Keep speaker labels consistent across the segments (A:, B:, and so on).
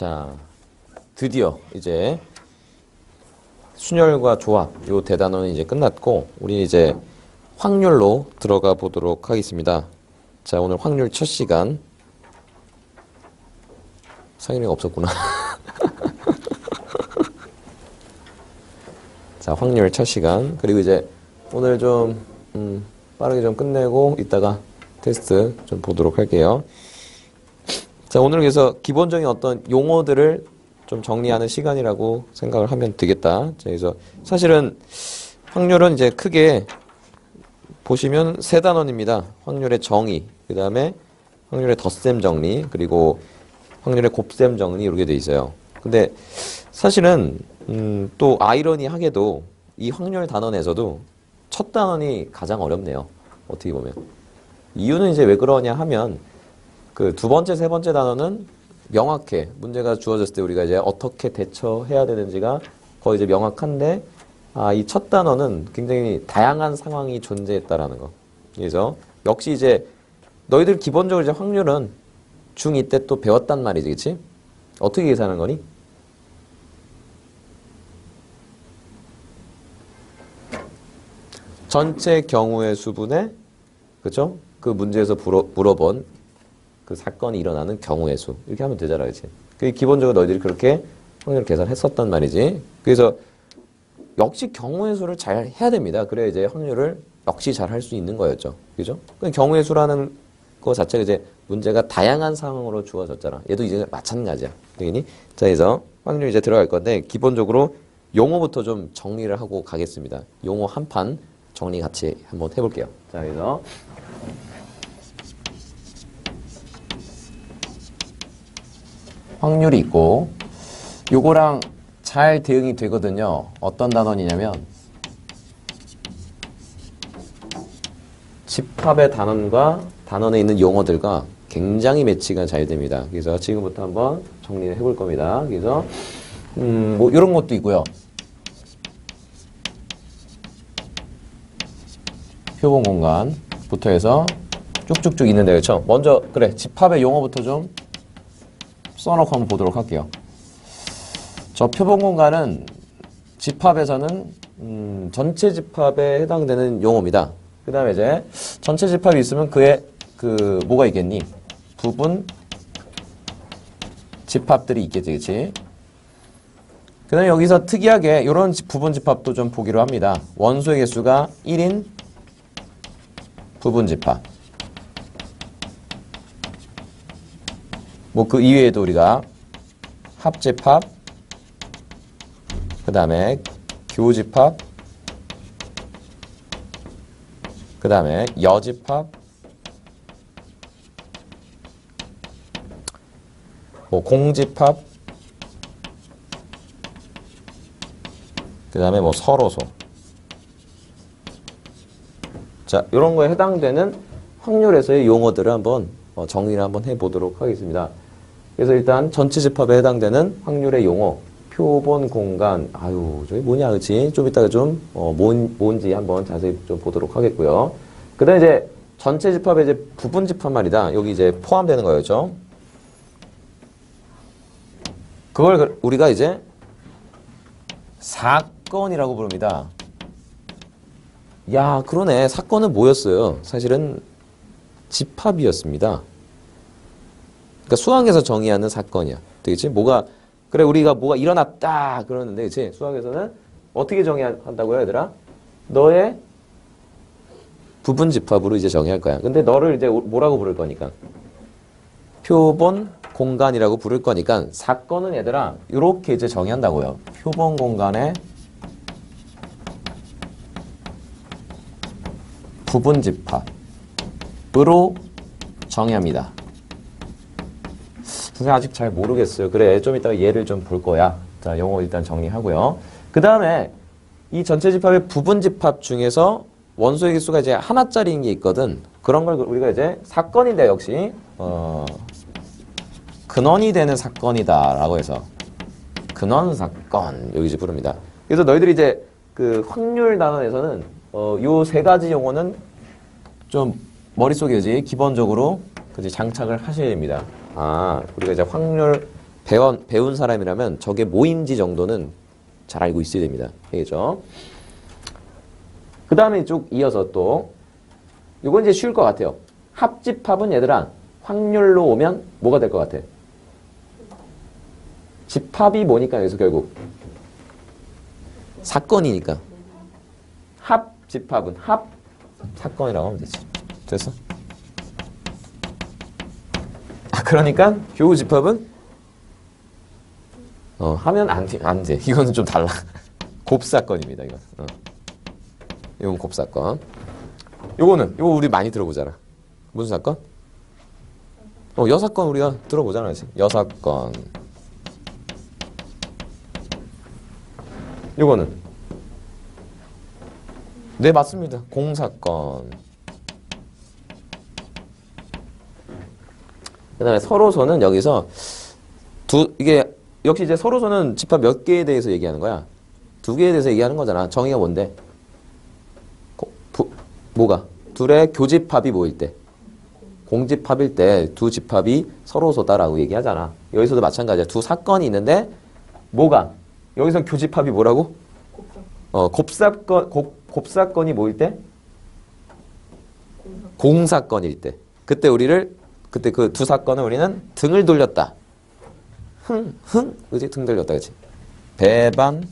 A: 자, 드디어 이제 순열과 조합 요 대단원은 이제 끝났고 우리 이제 확률로 들어가 보도록 하겠습니다. 자, 오늘 확률 첫 시간. 상윤이가 없었구나. 자, 확률 첫 시간. 그리고 이제 오늘 좀 빠르게 좀 끝내고 이따가 테스트 좀 보도록 할게요. 자, 오늘 그래서 기본적인 어떤 용어들을 좀 정리하는 시간이라고 생각을 하면 되겠다. 자, 그래서 사실은 확률은 이제 크게 보시면 세 단원입니다. 확률의 정의, 그 다음에 확률의 덧셈 정리, 그리고 확률의 곱셈 정리 이렇게 돼 있어요. 근데 사실은 또 아이러니하게도 이 확률 단원에서도 첫 단원이 가장 어렵네요. 어떻게 보면. 이유는 이제 왜 그러냐 하면 그 두 번째, 세 번째 단원은 명확해. 문제가 주어졌을 때 우리가 이제 어떻게 대처해야 되는지가 거의 이제 명확한데, 이 첫 단원은 굉장히 다양한 상황이 존재했다라는 거. 그래서 역시 이제 너희들 기본적으로 이제 확률은 중2 때 또 배웠단 말이지, 그치? 어떻게 계산하는 거니? 전체 경우의 수분에, 그쵸? 그 문제에서 물어본 그 사건이 일어나는 경우의 수. 이렇게 하면 되잖아, 그치? 그게 기본적으로 너희들이 그렇게 확률 계산했었단 말이지. 그래서 역시 경우의 수를 잘 해야 됩니다. 그래야 이제 확률을 역시 잘 할 수 있는 거였죠. 그죠? 경우의 수라는 거 자체가 이제 문제가 다양한 상황으로 주어졌잖아. 얘도 이제 마찬가지야. 되겠니? 자, 그래서 확률 이제 들어갈 건데, 기본적으로 용어부터 좀 정리를 하고 가겠습니다. 용어 한 판 정리 같이 한번 해볼게요. 자, 그래서 확률이 있고, 요거랑 잘 대응이 되거든요. 어떤 단원이냐면 집합의 단원과 단원에 있는 용어들과 굉장히 매치가 잘 됩니다. 그래서 지금부터 한번 정리를 해볼 겁니다. 그래서 뭐 이런 것도 있고요. 표본 공간부터 해서 쭉쭉쭉 있는데, 그렇죠? 먼저 그래, 집합의 용어부터 좀 써놓고 한번 보도록 할게요. 저 표본 공간은 집합에서는 전체 집합에 해당되는 용어입니다. 그 다음에 이제 전체 집합이 있으면 그에 뭐가 있겠니? 부분 집합들이 있겠지, 그치? 그 다음에 여기서 특이하게 이런 부분 집합도 좀 보기로 합니다. 원소의 개수가 1인 부분 집합. 뭐 그 이외에도 우리가 합집합, 그 다음에 교집합, 그 다음에 여집합, 뭐 공집합, 그 다음에 뭐 서로소. 자, 이런 거에 해당되는 확률에서의 용어들을 한번 정리를 한번 해보도록 하겠습니다. 그래서 일단 전체 집합에 해당되는 확률의 용어, 표본 공간, 저기 뭐냐, 그치? 좀 이따가 좀, 뭔지 한번 자세히 좀 보도록 하겠고요. 그 다음에 이제 전체 집합에 이제 부분 집합 말이다. 여기 이제 포함되는 거였죠. 그걸 우리가 이제 사건이라고 부릅니다. 야, 그러네. 사건은 뭐였어요? 사실은 집합이었습니다. 그러니까 수학에서 정의하는 사건이야. 되겠지? 그래, 우리가 뭐가 일어났다 그러는데, 그치? 수학에서는 어떻게 정의한다고요, 얘들아? 너의 부분 집합으로 이제 정의할 거야. 근데 너를 이제 뭐라고 부를 거니까? 표본 공간이라고 부를 거니까, 사건은 얘들아, 이렇게 이제 정의한다고요. 표본 공간의 부분 집합으로 정의합니다. 선생님 아직 잘 모르겠어요. 그래, 좀 이따가 예를 좀 볼 거야. 자, 영어 일단 정리하고요. 그 다음에 이 전체 집합의 부분 집합 중에서 원소의 개수가 이제 하나짜리인 게 있거든. 그런 걸 우리가 이제 사건인데, 역시 근원이 되는 사건이다라고 해서 근원 사건 여기 이제 부릅니다. 그래서 너희들이 이제 그 확률 단원에서는 요 세 가지 용어는 좀 머릿속에 이제 기본적으로 그지 장착을 하셔야 됩니다. 우리가 이제 확률 배운 사람이라면 저게 뭐인지 정도는 잘 알고 있어야 됩니다. 알겠죠? 그 다음에 쭉 이어서 또 이건 이제 쉬울 것 같아요. 합집합은 얘들아 확률로 오면 뭐가 될 것 같아? 집합이 뭐니까 여기서 결국 사건이니까 합집합은 합사건이라고 하면 되지. 됐어? 그러니까 교우집합은 하면 안 돼. 이거는 좀 달라. 곱사건입니다. 이건. 이건 곱사건. 요거 우리 많이 들어보잖아. 무슨 사건? 여사건 우리가 들어보잖아. 여사건. 요거는 네, 맞습니다. 공사건. 그 다음에 서로서는 여기서 이게 역시 이제 서로서는 집합 몇 개에 대해서 얘기하는 거야? 두 개에 대해서 얘기하는 거잖아. 정의가 뭔데? 뭐가? 둘의 교집합이 뭐일 때? 공집합일 때 두 집합이 서로서다라고 얘기하잖아. 여기서도 마찬가지야. 두 사건이 있는데 뭐가? 여기서 교집합이 뭐라고? 곱사건이 뭐일 때? 공사건일 때. 그때 그 두 사건을 우리는 등을 돌렸다. 그지? 등 돌렸다. 그치? 배반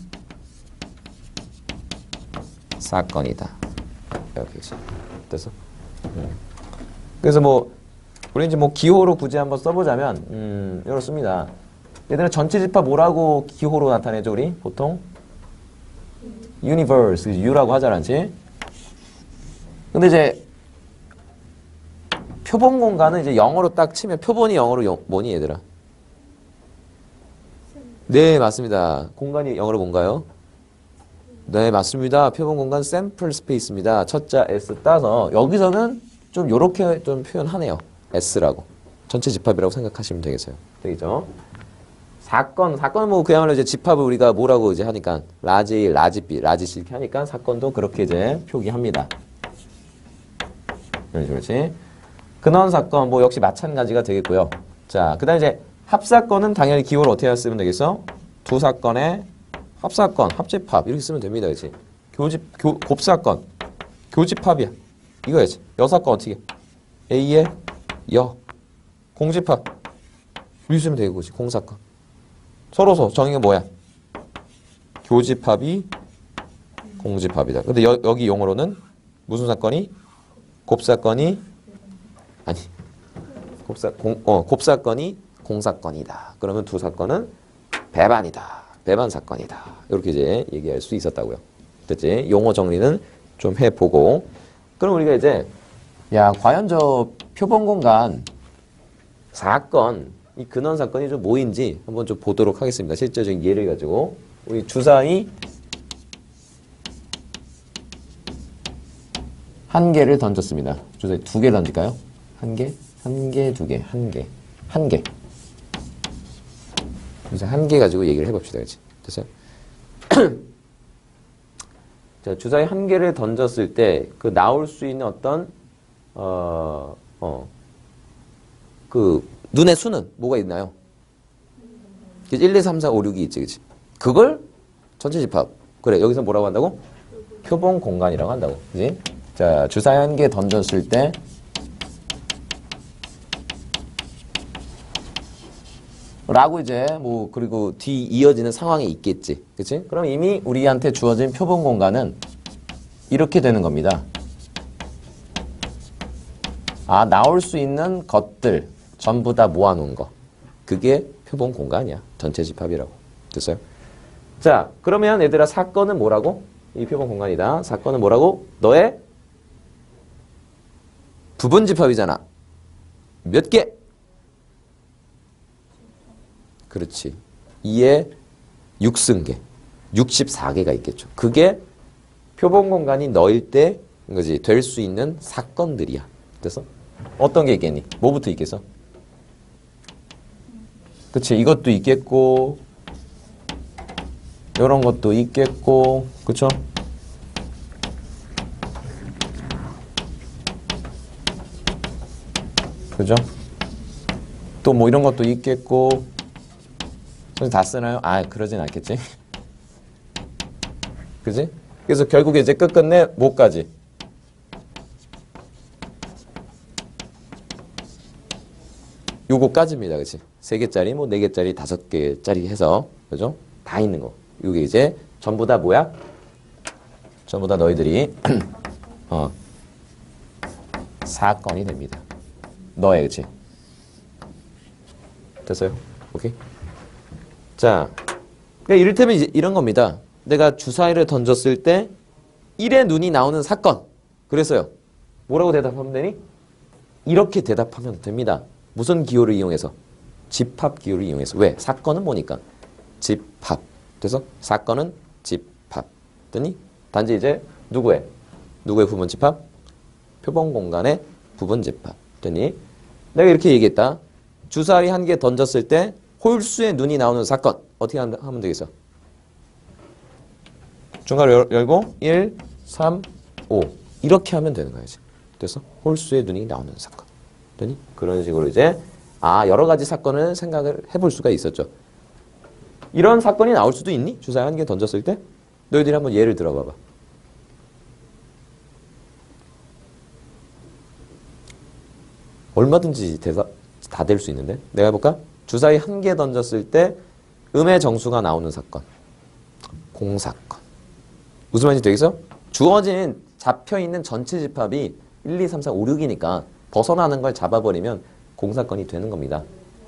A: 사건이다. 이렇게 그치? 됐어? 그래서 우리 이제 기호로 굳이 한번 써보자면, 이렇습니다. 얘들아, 전체 집합 뭐라고 기호로 나타내죠, 우리? 보통? universe, U라고 하잖아, 그치? 근데 이제, 표본 공간은 이제 영어로 딱 치면, 표본이 영어로 뭐니, 얘들아? 네, 맞습니다. 공간이 영어로 뭔가요? 네, 맞습니다. 표본 공간 샘플 스페이스입니다. 첫자 S 따서, 여기서는 좀 요렇게 좀 표현하네요. S라고. 전체 집합이라고 생각하시면 되겠어요. 되겠죠? 사건은 그야말로 이제 집합을 우리가 뭐라고 이제 하니까, 라지 A, 라지 B, 라지 C 이렇게 하니까 사건도 그렇게 이제 표기합니다. 그렇지. 근원 사건, 역시 마찬가지가 되겠고요. 자, 그 다음에 이제 합사건은 당연히 기호를 어떻게 쓰면 되겠어? 두 사건의 합사건, 합집합, 이렇게 쓰면 됩니다. 그렇지? 곱사건, 교집합이야. 이거야지. 여사건 어떻게? A의 여. 공집합. 이렇게 쓰면 되고, 그렇지? 공사건. 서로서 정의가 뭐야? 교집합이 공집합이다. 근데 여기 용어로는 무슨 사건이? 곱사건이 아니. 곱사건이 공사건이다. 그러면 두 사건은 배반이다. 배반 사건이다. 이렇게 이제 얘기할 수 있었다고요. 됐지? 용어 정리는 좀 해보고. 그럼 우리가 이제 과연 저 표본 공간 사건, 이 근원 사건이 좀 뭐인지 한번 좀 보도록 하겠습니다. 실제적인 예를 가지고 우리 주사위 한 개를 던졌습니다. 주사위 두 개 던질까요? 한 개, 두 개, 한 개. 그래서 한 개 가지고 얘기를 해봅시다. 그렇지? 됐어요? 자, 주사위 한 개를 던졌을 때 그 나올 수 있는 어떤 그 눈의 수는 뭐가 있나요? 1, 2, 3, 4, 5, 6이 있지, 그치? 그걸 전체 집합. 그래, 여기서 뭐라고 한다고? 표본 공간이라고 한다고. 그치? 자, 주사위 한 개 던졌을 때 라고 이제 그리고 뒤 이어지는 상황이 있겠지. 그치? 그럼 이미 우리한테 주어진 표본 공간은 이렇게 되는 겁니다. 나올 수 있는 것들 전부 다 모아놓은 거. 그게 표본 공간이야. 전체 집합이라고. 됐어요? 자, 그러면 얘들아 사건은 뭐라고? 이 표본 공간이다. 사건은 뭐라고? 너의 부분 집합이잖아. 몇 개? 그렇지. 2의 6승계. 64개가 있겠죠. 그게 표본 공간이 너일 때 거지 될 수 있는 사건들이야. 됐어? 어떤 게 있겠니? 뭐부터 있겠어? 그치? 이것도 있겠고 이런 것도 있겠고 그쵸? 그죠? 또 이런 것도 있겠고 그래서 다 쓰나요? 아, 그러진 않겠지. 그지? 그래서 결국에 이제 끝끝내 뭐까지? 요거까지입니다. 그치? 3개짜리, 뭐 4개짜리, 5개짜리 해서, 그죠? 다 있는 거. 요게 이제 전부 다 뭐야? 전부 다 너희들이, 사건이 됩니다. 너의, 그치? 됐어요? 오케이? 자, 그러니까 이를테면 이제 이런 겁니다. 내가 주사위를 던졌을 때 1의 눈이 나오는 사건. 그래서요. 뭐라고 대답하면 되니? 이렇게 대답하면 됩니다. 무슨 기호를 이용해서? 집합 기호를 이용해서. 왜? 사건은 뭐니까? 집합. 그래서 사건은 집합. 됐니? 단지 이제 누구의 부분 집합? 표본 공간의 부분 집합. 됐니? 내가 이렇게 얘기했다. 주사위 1개 던졌을 때 홀수의 눈이 나오는 사건. 어떻게 하면 되겠어? 중괄호 열고 1, 3, 5 이렇게 하면 되는 거야. 그래서 홀수의 눈이 나오는 사건. 되니? 그런 식으로 이제 여러 가지 사건을 생각을 해볼 수가 있었죠. 이런 사건이 나올 수도 있니? 주사위 1개 던졌을 때? 너희들이 한번 예를 들어봐봐. 얼마든지 다 될 수 있는데? 내가 해볼까? 주사위 1개 던졌을 때 음의 정수가 나오는 사건. 공사건. 무슨 말인지 되겠어? 주어진 잡혀있는 전체 집합이 1, 2, 3, 4, 5, 6이니까 벗어나는 걸 잡아버리면 공사건이 되는 겁니다.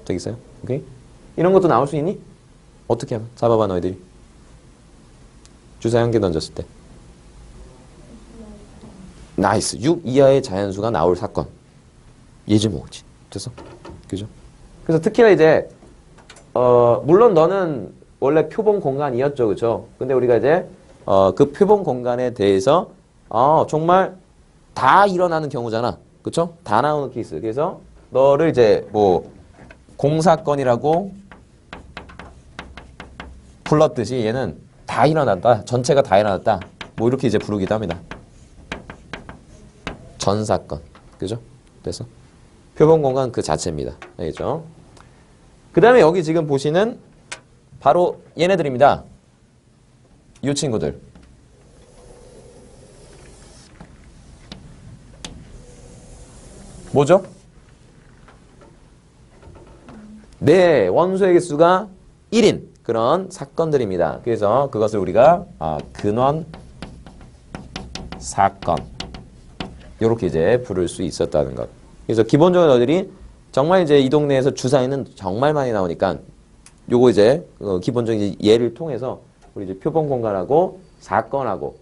A: 되겠어요? 오케이? 이런 것도 나올 수 있니? 어떻게 하면? 잡아봐 너희들이. 주사위 1개 던졌을 때. 나이스. 6 이하의 자연수가 나올 사건. 예지모지. 됐어? 그죠? 그래서 특히나 이제 물론 너는 원래 표본 공간이었죠. 그죠? 근데 우리가 이제 그 표본 공간에 대해서 정말 다 일어나는 경우잖아. 그쵸? 다 나오는 케이스. 그래서 너를 이제 뭐 공사건이라고 불렀듯이 얘는 다 일어났다. 전체가 다 일어났다. 뭐 이렇게 이제 부르기도 합니다. 전사건. 그죠? 그래서 표본 공간 그 자체입니다. 알겠죠? 그 다음에 여기 지금 보시는 바로 얘네들입니다. 이 친구들. 뭐죠? 네, 원소의 개수가 1인 그런 사건들입니다. 그래서 그것을 우리가 근원 사건 이렇게 이제 부를 수 있었다는 것. 그래서 기본적으로 너희들이 정말 이제 이 동네에서 주사위는 정말 많이 나오니까 요거 이제 기본적인 예를 통해서 우리 이제 표본 공간하고 사건하고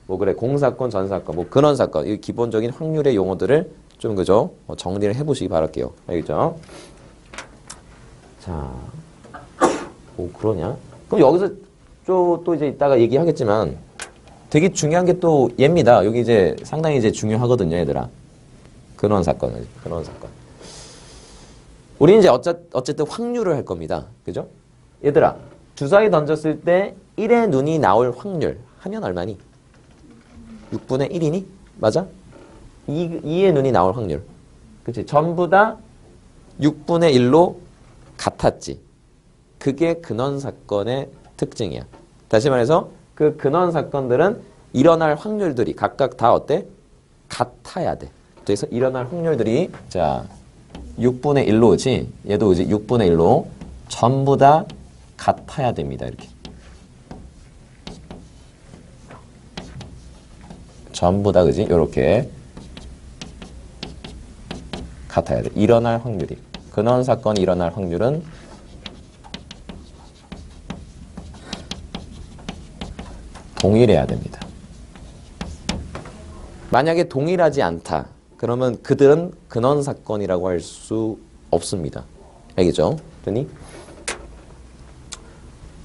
A: 뭐 그래 공사건, 전사건, 뭐 근원 사건 이 기본적인 확률의 용어들을 좀 그죠 정리를 해보시기 바랄게요. 알겠죠? 자, 뭐 그러냐? 그럼 여기서 또 이제 이따가 얘기하겠지만 되게 중요한 게 또 얘입니다. 여기 이제 상당히 이제 중요하거든요, 얘들아. 근원 사건은 근원 사건. 우리는 이제 어쨌든 확률을 할 겁니다. 그죠? 얘들아, 주사위 던졌을 때 1의 눈이 나올 확률 하면 얼마니? 6분의 1이니? 맞아? 2의 눈이 나올 확률. 그치? 전부 다 6분의 1로 같았지. 그게 근원 사건의 특징이야. 다시 말해서 그 근원 사건들은 일어날 확률들이 각각 다 어때? 같아야 돼. 그래서 일어날 확률들이 자 6분의 1로 지 얘도 이제 6분의 1로 전부 다 같아야 됩니다. 이렇게. 전부 다 그지? 이렇게 같아야 돼. 일어날 확률이. 근원 사건이 일어날 확률은 동일해야 됩니다. 만약에 동일하지 않다. 그러면 그들은 근원 사건이라고 할 수 없습니다. 알겠죠? 그러니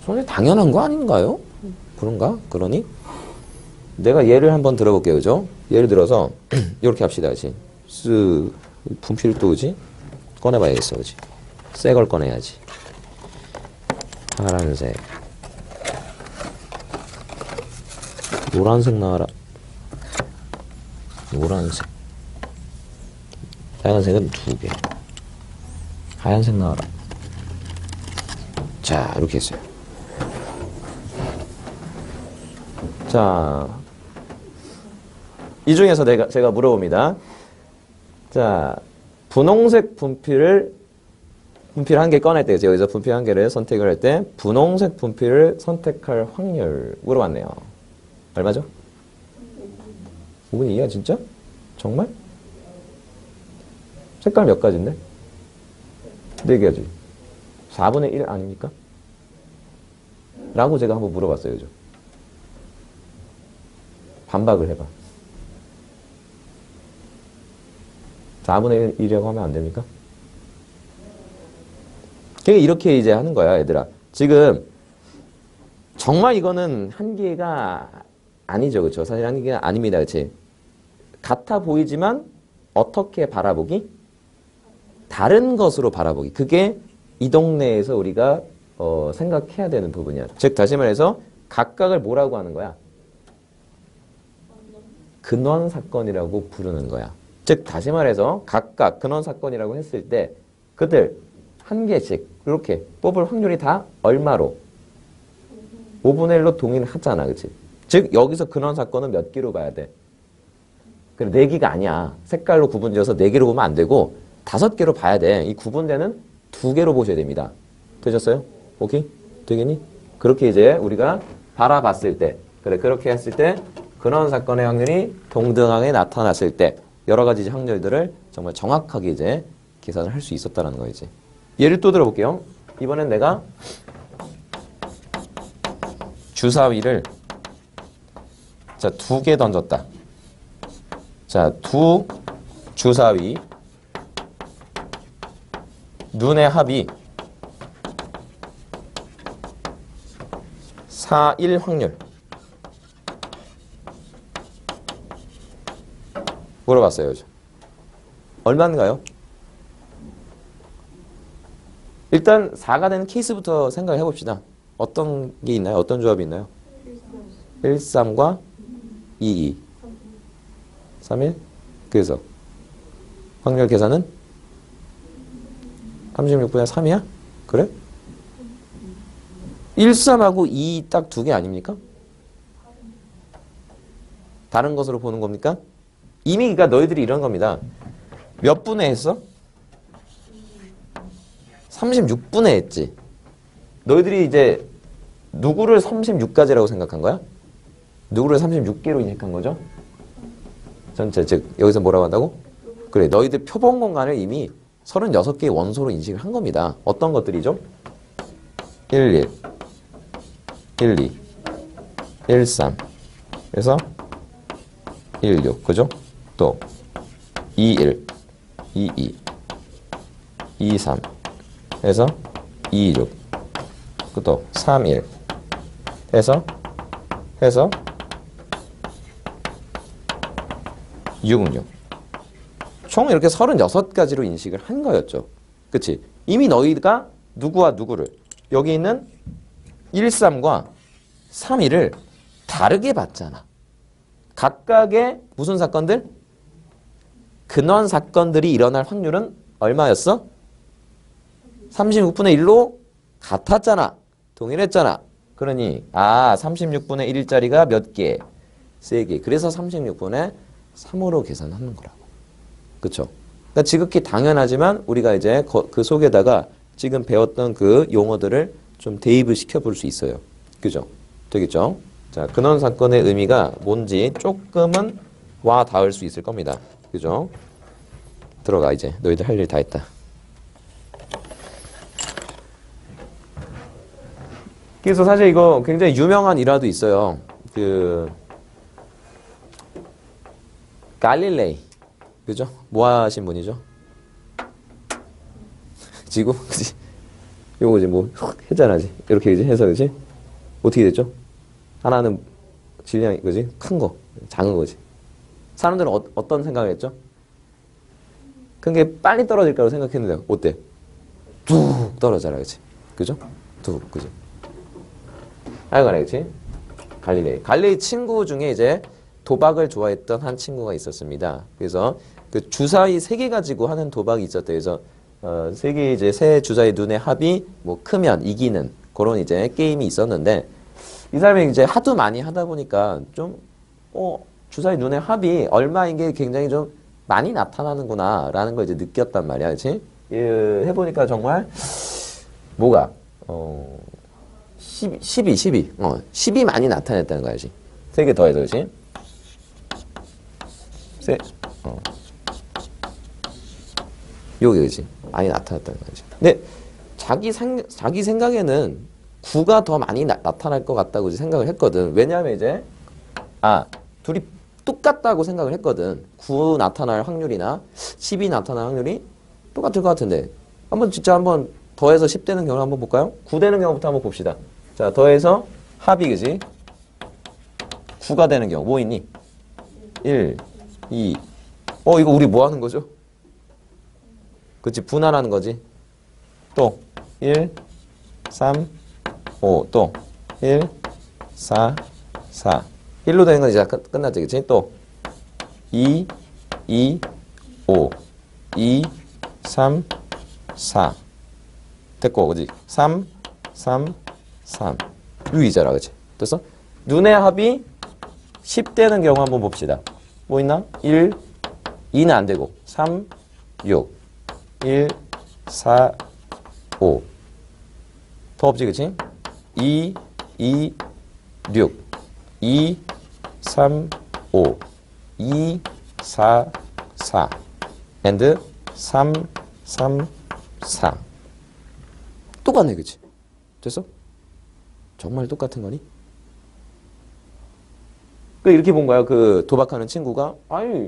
A: 손에 당연한 거 아닌가요? 그런가? 그러니 내가 예를 한번 들어볼게요. 그죠? 예를 들어서 이렇게 합시다. 그치? 분필 또 그지? 꺼내봐야겠어. 그지? 새 걸 꺼내야지. 파란색. 노란색 나와라. 노란색. 빨간색은 2개. 하얀색 나와라. 자, 이렇게 했어요. 자, 이 중에서 제가 물어봅니다. 자, 분홍색 분필 한 개 꺼낼 때, 여기서 분필 한 개를 선택을 할 때, 분홍색 분필을 선택할 확률 물어봤네요. 얼마죠? 5분의 2야, 진짜? 정말? 색깔 몇 가지인데? 4개지. 4분의 1 아닙니까? 라고 제가 한번 물어봤어요, 그죠? 반박을 해봐. 4분의 1이라고 하면 안 됩니까? 그러니까 이렇게 이제 하는 거야, 얘들아. 지금 정말 이거는 한계가 아니죠, 그렇죠? 사실 한계가 아닙니다, 그렇지? 같아 보이지만 어떻게 바라보기? 다른 것으로 바라보기. 그게 이 동네에서 우리가 생각해야 되는 부분이야. 즉 다시 말해서 각각을 뭐라고 하는 거야? 근원 사건이라고 부르는 거야. 즉 다시 말해서 각각 근원 사건이라고 했을 때 그들 한 개씩 이렇게 뽑을 확률이 다 얼마로? 5분의 1로 동일하잖아. 그치? 즉 여기서 근원 사건은 몇 개로 봐야 돼? 그래 4개가 아니야. 색깔로 구분지어서 4개로 보면 안 되고 5개로 봐야 돼. 이 구분되는 2개로 보셔야 됩니다. 되셨어요? 오케이? 되겠니? 그렇게 이제 우리가 바라봤을 때 그래 그렇게 했을 때 근원 사건의 확률이 동등하게 나타났을 때 여러 가지 확률들을 정말 정확하게 이제 계산을 할 수 있었다는 거이지. 예를 또 들어볼게요. 이번엔 내가 주사위를 자 2개 던졌다. 자, 2 주사위 눈의 합이 4, 1 확률 물어봤어요. 얼마인가요? 일단 4가 되는 케이스부터 생각해 봅시다. 어떤 게 있나요? 어떤 조합이 있나요? 1, 3과 2, 2. 3, 1? 그래서 확률 계산은 36분의 3이야? 그래? 1, 3하고 2 딱 2개 아닙니까? 다른 것으로 보는 겁니까? 이미 그러니까 너희들이 이런 겁니다. 몇 분의 했어? 36분의 했지. 너희들이 이제 누구를 36가지라고 생각한 거야? 누구를 36개로 인식한 거죠? 전체 즉 여기서 뭐라고 한다고? 그래 너희들 표본 공간을 이미 36개의 원소로 인식을 한 겁니다. 어떤 것들이죠? 1, 1, 1, 2, 1, 3 그래서 1, 6 그죠? 또 2, 1, 2, 2, 2, 3 해서 2, 6 또 3, 1 해서 6, 6 총 이렇게 36가지로 인식을 한 거였죠. 그치? 이미 너희가 누구와 누구를 여기 있는 1, 3과 3, 1을 다르게 봤잖아. 각각의 무슨 사건들? 근원 사건들이 일어날 확률은 얼마였어? 36분의 1로 같았잖아. 동일했잖아. 그러니 36분의 1짜리가 몇 개? 3개. 그래서 36분의 3으로 계산하는 거라고. 그쵸? 그러니까 지극히 당연하지만 우리가 이제 그 속에다가 지금 배웠던 그 용어들을 좀 대입을 시켜볼 수 있어요. 그죠? 되겠죠? 자, 근원 사건의 의미가 뭔지 조금은 와 닿을 수 있을 겁니다. 그죠? 들어가 이제. 너희들 할 일 다 했다. 그래서 사실 이거 굉장히 유명한 일화도 있어요. 갈릴레이. 그죠? 뭐 하신 분이죠? 지구? 그지? 요거 이제 뭐 했잖아지. 이렇게 이제 해서 그지? 어떻게 됐죠? 하나는 질량이 그지? 큰 거, 작은 거지. 사람들은 어떤 생각을 했죠? 큰 게 빨리 떨어질 거라고 생각했는데 어때? 뚝 떨어져라, 그지? 그죠? 뚝, 그지? 하여간에 그치? 갈릴레이 친구 중에 이제 도박을 좋아했던 한 친구가 있었습니다. 그래서 그 주사위 3개 가지고 하는 도박이 있었대요. 그래서 세 주사위 눈의 합이 뭐 크면 이기는 그런 이제 게임이 있었는데 이 사람이 이제 하도 많이 하다 보니까 좀 주사위 눈의 합이 얼마인 게 굉장히 좀 많이 나타나는구나 라는 걸 이제 느꼈단 말이야. 그치? 해보니까 정말 뭐가 10이 많이 나타냈다는 거야지. 3개 더해서 그치? 요게 그치? 많이 나타났다는 거지. 근데 자기 생각에는 9가 더 많이 나타날 것 같다고 이제 생각을 했거든. 왜냐하면 이제 둘이 똑같다고 생각을 했거든. 9 나타날 확률이나 10이 나타날 확률이 똑같을 것 같은데 한번 더해서 10 되는 경우를 한번 볼까요? 9 되는 경우부터 한번 봅시다. 자, 더해서 합이 그지? 9가 되는 경우 뭐 있니? 1, 2 이거 우리 뭐 하는 거죠? 그치, 분할하는 거지. 또 1, 3, 5, 또 1, 4, 4 1로 되는 건 이제 끝났지, 그치? 또 2, 2, 5 2, 3, 4 됐고, 그치? 3, 3, 3 6이잖아, 그치? 됐어? 눈의 합이 10 되는 경우 한번 봅시다. 뭐 있나? 1, 2는 안 되고 3, 6 1, 4, 5 더 없지, 그치? 2, 2, 6 2, 3, 5 2, 4, 4 and 3, 3, 4 똑같네, 그치? 됐어? 정말 똑같은 거니? 이렇게 본 거야. 그 도박하는 친구가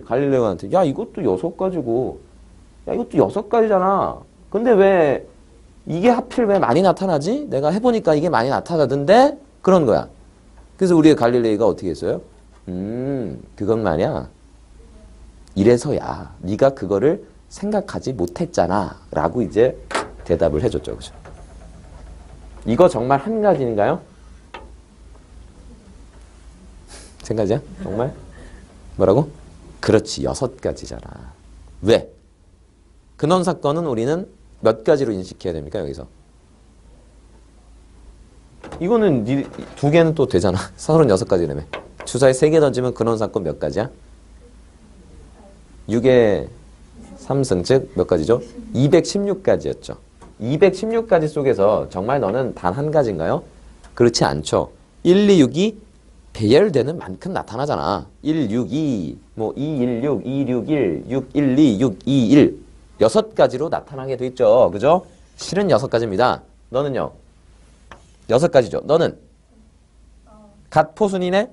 A: 갈릴레오한테 이것도 6가지고 이것도 6가지잖아. 근데 왜 이게 하필 왜 많이 나타나지? 내가 해보니까 이게 많이 나타나던데? 그런 거야. 그래서 우리의 갈릴레이가 어떻게 했어요? 그건 말이야. 이래서야 네가 그거를 생각하지 못했잖아 라고 이제 대답을 해줬죠. 그죠? 이거 정말 한 가지인가요? 세 가지야? 정말? 뭐라고? 그렇지, 6가지잖아. 왜? 근원 사건은 우리는 몇 가지로 인식해야 됩니까, 여기서? 이거는 2개는 또 되잖아. 36가지라며. 주사위 3개 던지면 근원 사건 몇 가지야? 6의 3승, 즉 몇 가지죠? 216가지였죠. 216가지 속에서 정말 너는 단 한 가지인가요? 그렇지 않죠. 1, 2, 6이 배열되는 만큼 나타나잖아. 1, 6, 2, 2, 1, 6, 2, 6, 1, 6, 1, 2, 6, 2, 1 6가지로 나타나게 돼 있죠. 그죠? 실은 6가지입니다. 너는요? 6가지죠. 너는? 갓포순이네?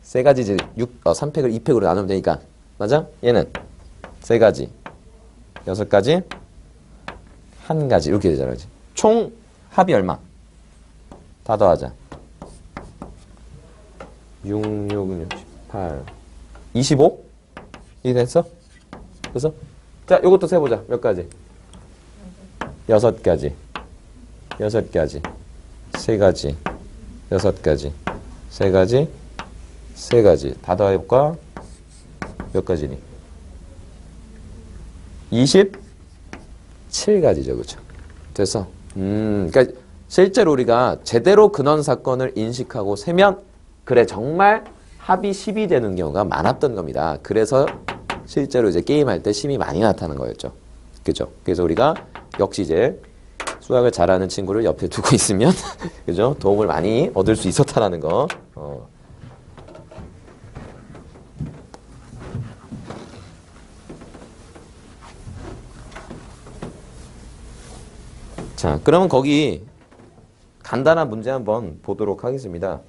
A: 3가지지. 3팩을 2팩으로 나누면 되니까. 맞아? 얘는 3가지. 6가지. 1가지. 이렇게 되잖아. 그치? 총 합이 얼마? 다 더하자. 6, 6, 8, 25? 이게 됐어? 됐어? 자, 요것도 세보자. 몇 가지? 6가지. 6가지. 3가지. 6가지. 3가지. 3가지. 다 더해볼까? 몇 가지니? 27가지죠. 그쵸? 됐어? 그러니까 실제로 우리가 제대로 근원 사건을 인식하고 세면 그래, 정말 합이 10이 되는 경우가 많았던 겁니다. 그래서 실제로 이제 게임할 때 10이 많이 나타나는 거였죠. 그죠? 그래서 우리가 역시 이제 수학을 잘하는 친구를 옆에 두고 있으면 그죠? 도움을 많이 얻을 수 있었다라는 거. 자, 그러면 거기 간단한 문제 한번 보도록 하겠습니다.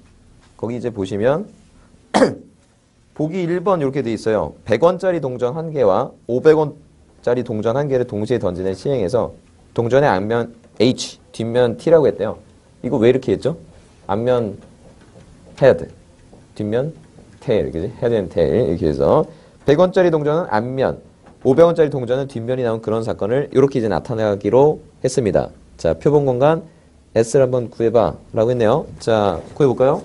A: 거기 이제 보시면 보기 1번 이렇게 돼 있어요. 100원짜리 동전 1개와 500원짜리 동전 1개를 동시에 던지는 시행에서 동전의 앞면 H, 뒷면 T라고 했대요. 이거 왜 이렇게 했죠? 앞면 헤드, 뒷면 테일, 그지? 헤드 앤 테일 이렇게 해서 100원짜리 동전은 앞면, 500원짜리 동전은 뒷면이 나온 그런 사건을 이렇게 이제 나타내기로 했습니다. 자, 표본 공간 S를 한번 구해봐 라고 했네요. 자, 구해볼까요?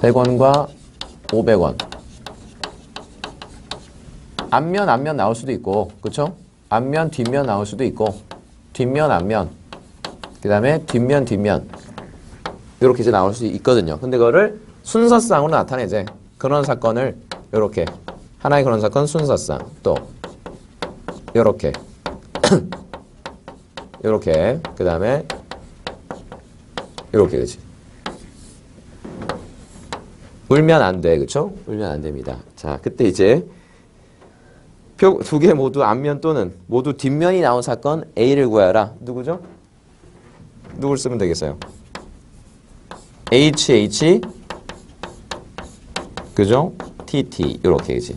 A: 100원과 500원 앞면 앞면 나올 수도 있고, 그쵸? 앞면 뒷면 나올 수도 있고, 뒷면 앞면, 그 다음에 뒷면 뒷면 이렇게 이제 나올 수 있거든요. 근데 그거를 순서상으로 나타내지. 그런 사건을 이렇게 하나의 그런 사건 순서상, 또 이렇게 이렇게, 그 다음에 이렇게, 그치? 울면 안 돼, 그쵸? 울면 안 됩니다. 자, 그때 이제 표 두 개 모두 앞면 또는 모두 뒷면이 나온 사건 A를 구하라. 누구죠? 누굴 쓰면 되겠어요? HH, 그죠? TT, 요렇게, 그지?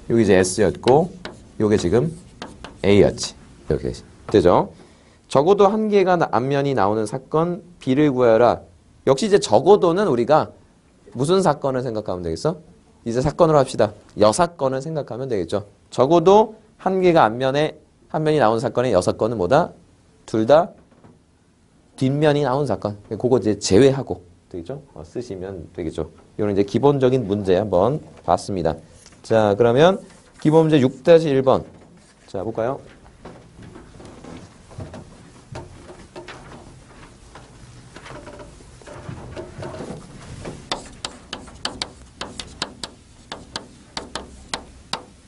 A: 여기 이제 S였고, 요게 지금 A였지. 이렇게 되죠? 적어도 한 개가 앞면이 나오는 사건 B를 구하라. 역시 이제 적어도는 우리가 무슨 사건을 생각하면 되겠어? 이제 사건으로 합시다. 여사건을 생각하면 되겠죠. 적어도 한 개가 앞면에 한 면이 나오는 사건의 여사건은 뭐다? 둘 다 뒷면이 나오는 사건. 그거 이제 제외하고 되겠죠? 쓰시면 되겠죠. 이건 이제 기본적인 문제 한번 봤습니다. 자, 그러면 기본 문제 6-1번. 자, 볼까요?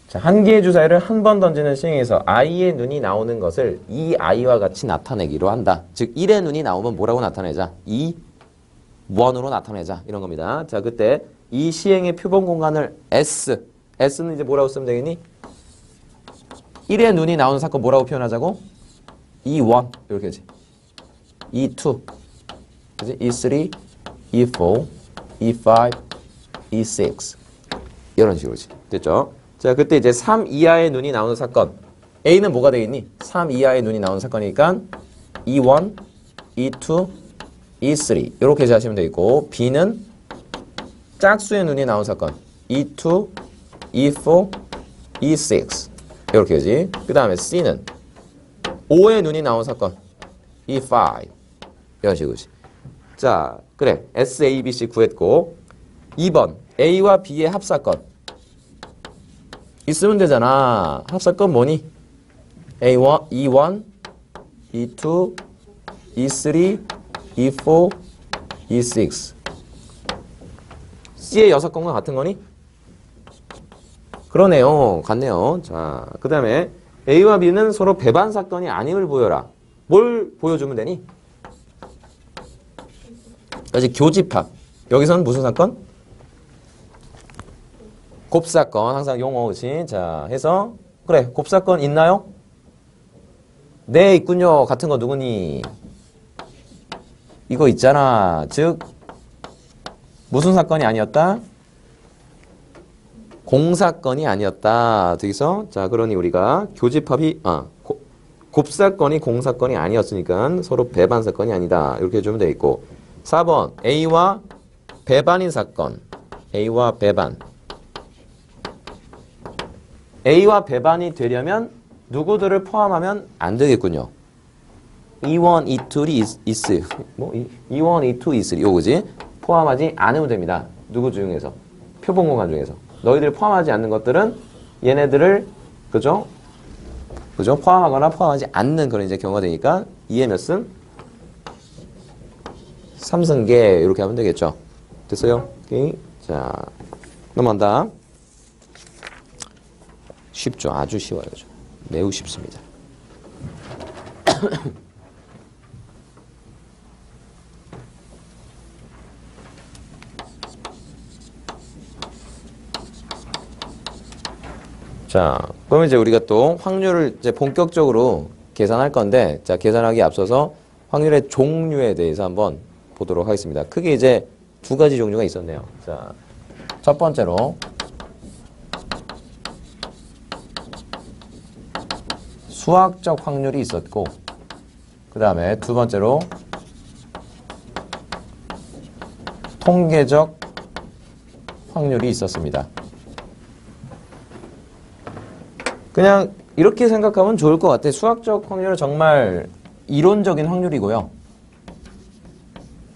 A: 자, 한 개의 주사위를 한 번 던지는 시행에서 i의 눈이 나오는 것을 이 i와 같이 나타내기로 한다. 즉 1의 눈이 나오면 뭐라고 나타내자? 2, 1으로 나타내자. 이런 겁니다. 자, 그때 이 시행의 표본 공간을 S. S는 이제 뭐라고 쓰면 되겠니? 1의 눈이 나오는 사건 뭐라고 표현하자고? E1. 이렇게 하지. E2. 그지? E3, E4, E5, E6. 이런 식으로지. 됐죠? 자, 그때 이제 3 이하의 눈이 나오는 사건. A는 뭐가 되겠니? 3 이하의 눈이 나오는 사건이니까 E1, E2, E3 이렇게 하시면 되겠고, B는 짝수의 눈이 나오는 사건. E2, E4, E6 이렇게 하지. 그 다음에 C는 5의 눈이 나오는 사건. E5 이런 식으로지. 자, 그래. S, A, B, C 구했고 2번 A와 B의 합사건. 있으면 되잖아. 합사건 뭐니? A1, E1, E2, E3, E4, E6. C의 6건과 같은 거니? 그러네요. 같네요. 자, 그 다음에 A와 B는 서로 배반 사건이 아님을 보여라. 뭘 보여주면 되니? 그래서 교집합. 여기서는 무슨 사건? 곱사건. 항상 용어 그치? 자, 해서 그래. 곱사건 있나요? 네, 있군요. 같은 거 누구니? 이거 있잖아. 즉 무슨 사건이 아니었다? 공사건이 아니었다. 되겠어? 자, 그러니 우리가 교집합이 곱사건이 공사건이 아니었으니까 서로 배반 사건이 아니다. 이렇게 해주면 되겠고 4번 A와 배반인 사건. A와 배반. A와 배반이 되려면 누구들을 포함하면 안 되겠군요. E1, E2이 있어요. 뭐 E1, E2, E3 요거지. 포함하지 않으면 됩니다. 누구 중에서? 표본 공간 중에서. 너희들 포함하지 않는 것들은 얘네들을 그죠? 포함하거나 포함하지 않는 그런 이제 경우가 되니까 2의 몇 승? 3승계 이렇게 하면 되겠죠. 됐어요? 오케이. 자, 넘어간다. 쉽죠. 아주 쉬워요. 매우 쉽습니다. 자, 그러면 이제 우리가 또 확률을 이제 본격적으로 계산할 건데, 자, 계산하기 앞서서 확률의 종류에 대해서 한번 보도록 하겠습니다. 크게 이제 두 가지 종류가 있었네요. 자, 첫 번째로 수학적 확률이 있었고, 그 다음에 두 번째로 통계적 확률이 있었습니다. 그냥 이렇게 생각하면 좋을 것 같아. 수학적 확률은 정말 이론적인 확률이고요.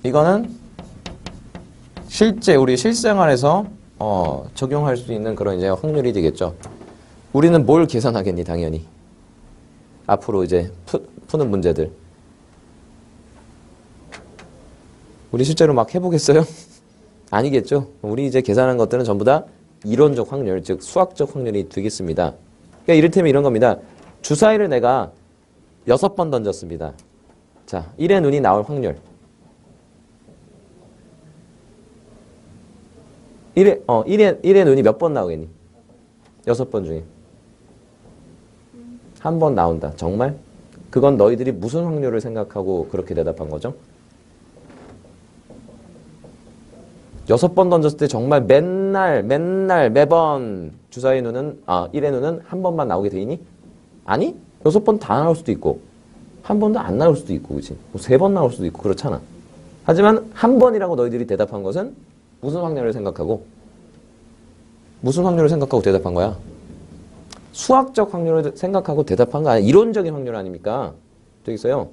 A: 이거는 실제 우리 실생활에서 적용할 수 있는 그런 이제 확률이 되겠죠. 우리는 뭘 계산하겠니, 당연히. 앞으로 이제 푸는 문제들. 우리 실제로 막 해보겠어요? 아니겠죠? 우리 이제 계산한 것들은 전부 다 이론적 확률, 즉 수학적 확률이 되겠습니다. 그러니까 이를테면 이런 겁니다. 주사위를 내가 6번 던졌습니다. 자, 1의 눈이 나올 확률. 1의 눈이 몇 번 나오겠니? 6번 중에. 한 번 나온다. 정말? 그건 너희들이 무슨 확률을 생각하고 그렇게 대답한 거죠? 6번 던졌을 때 정말 맨날 매번 주사위 눈은 1의 눈은 한 번만 나오게 돼 있니? 아니? 6번 다 나올 수도 있고 한 번도 안 나올 수도 있고 그치? 뭐 3번 나올 수도 있고 그렇잖아. 하지만 한 번이라고 너희들이 대답한 것은 무슨 확률을 생각하고 대답한 거야? 수학적 확률을 생각하고 대답한 거 아니야. 이론적인 확률 아닙니까? 되겠어요?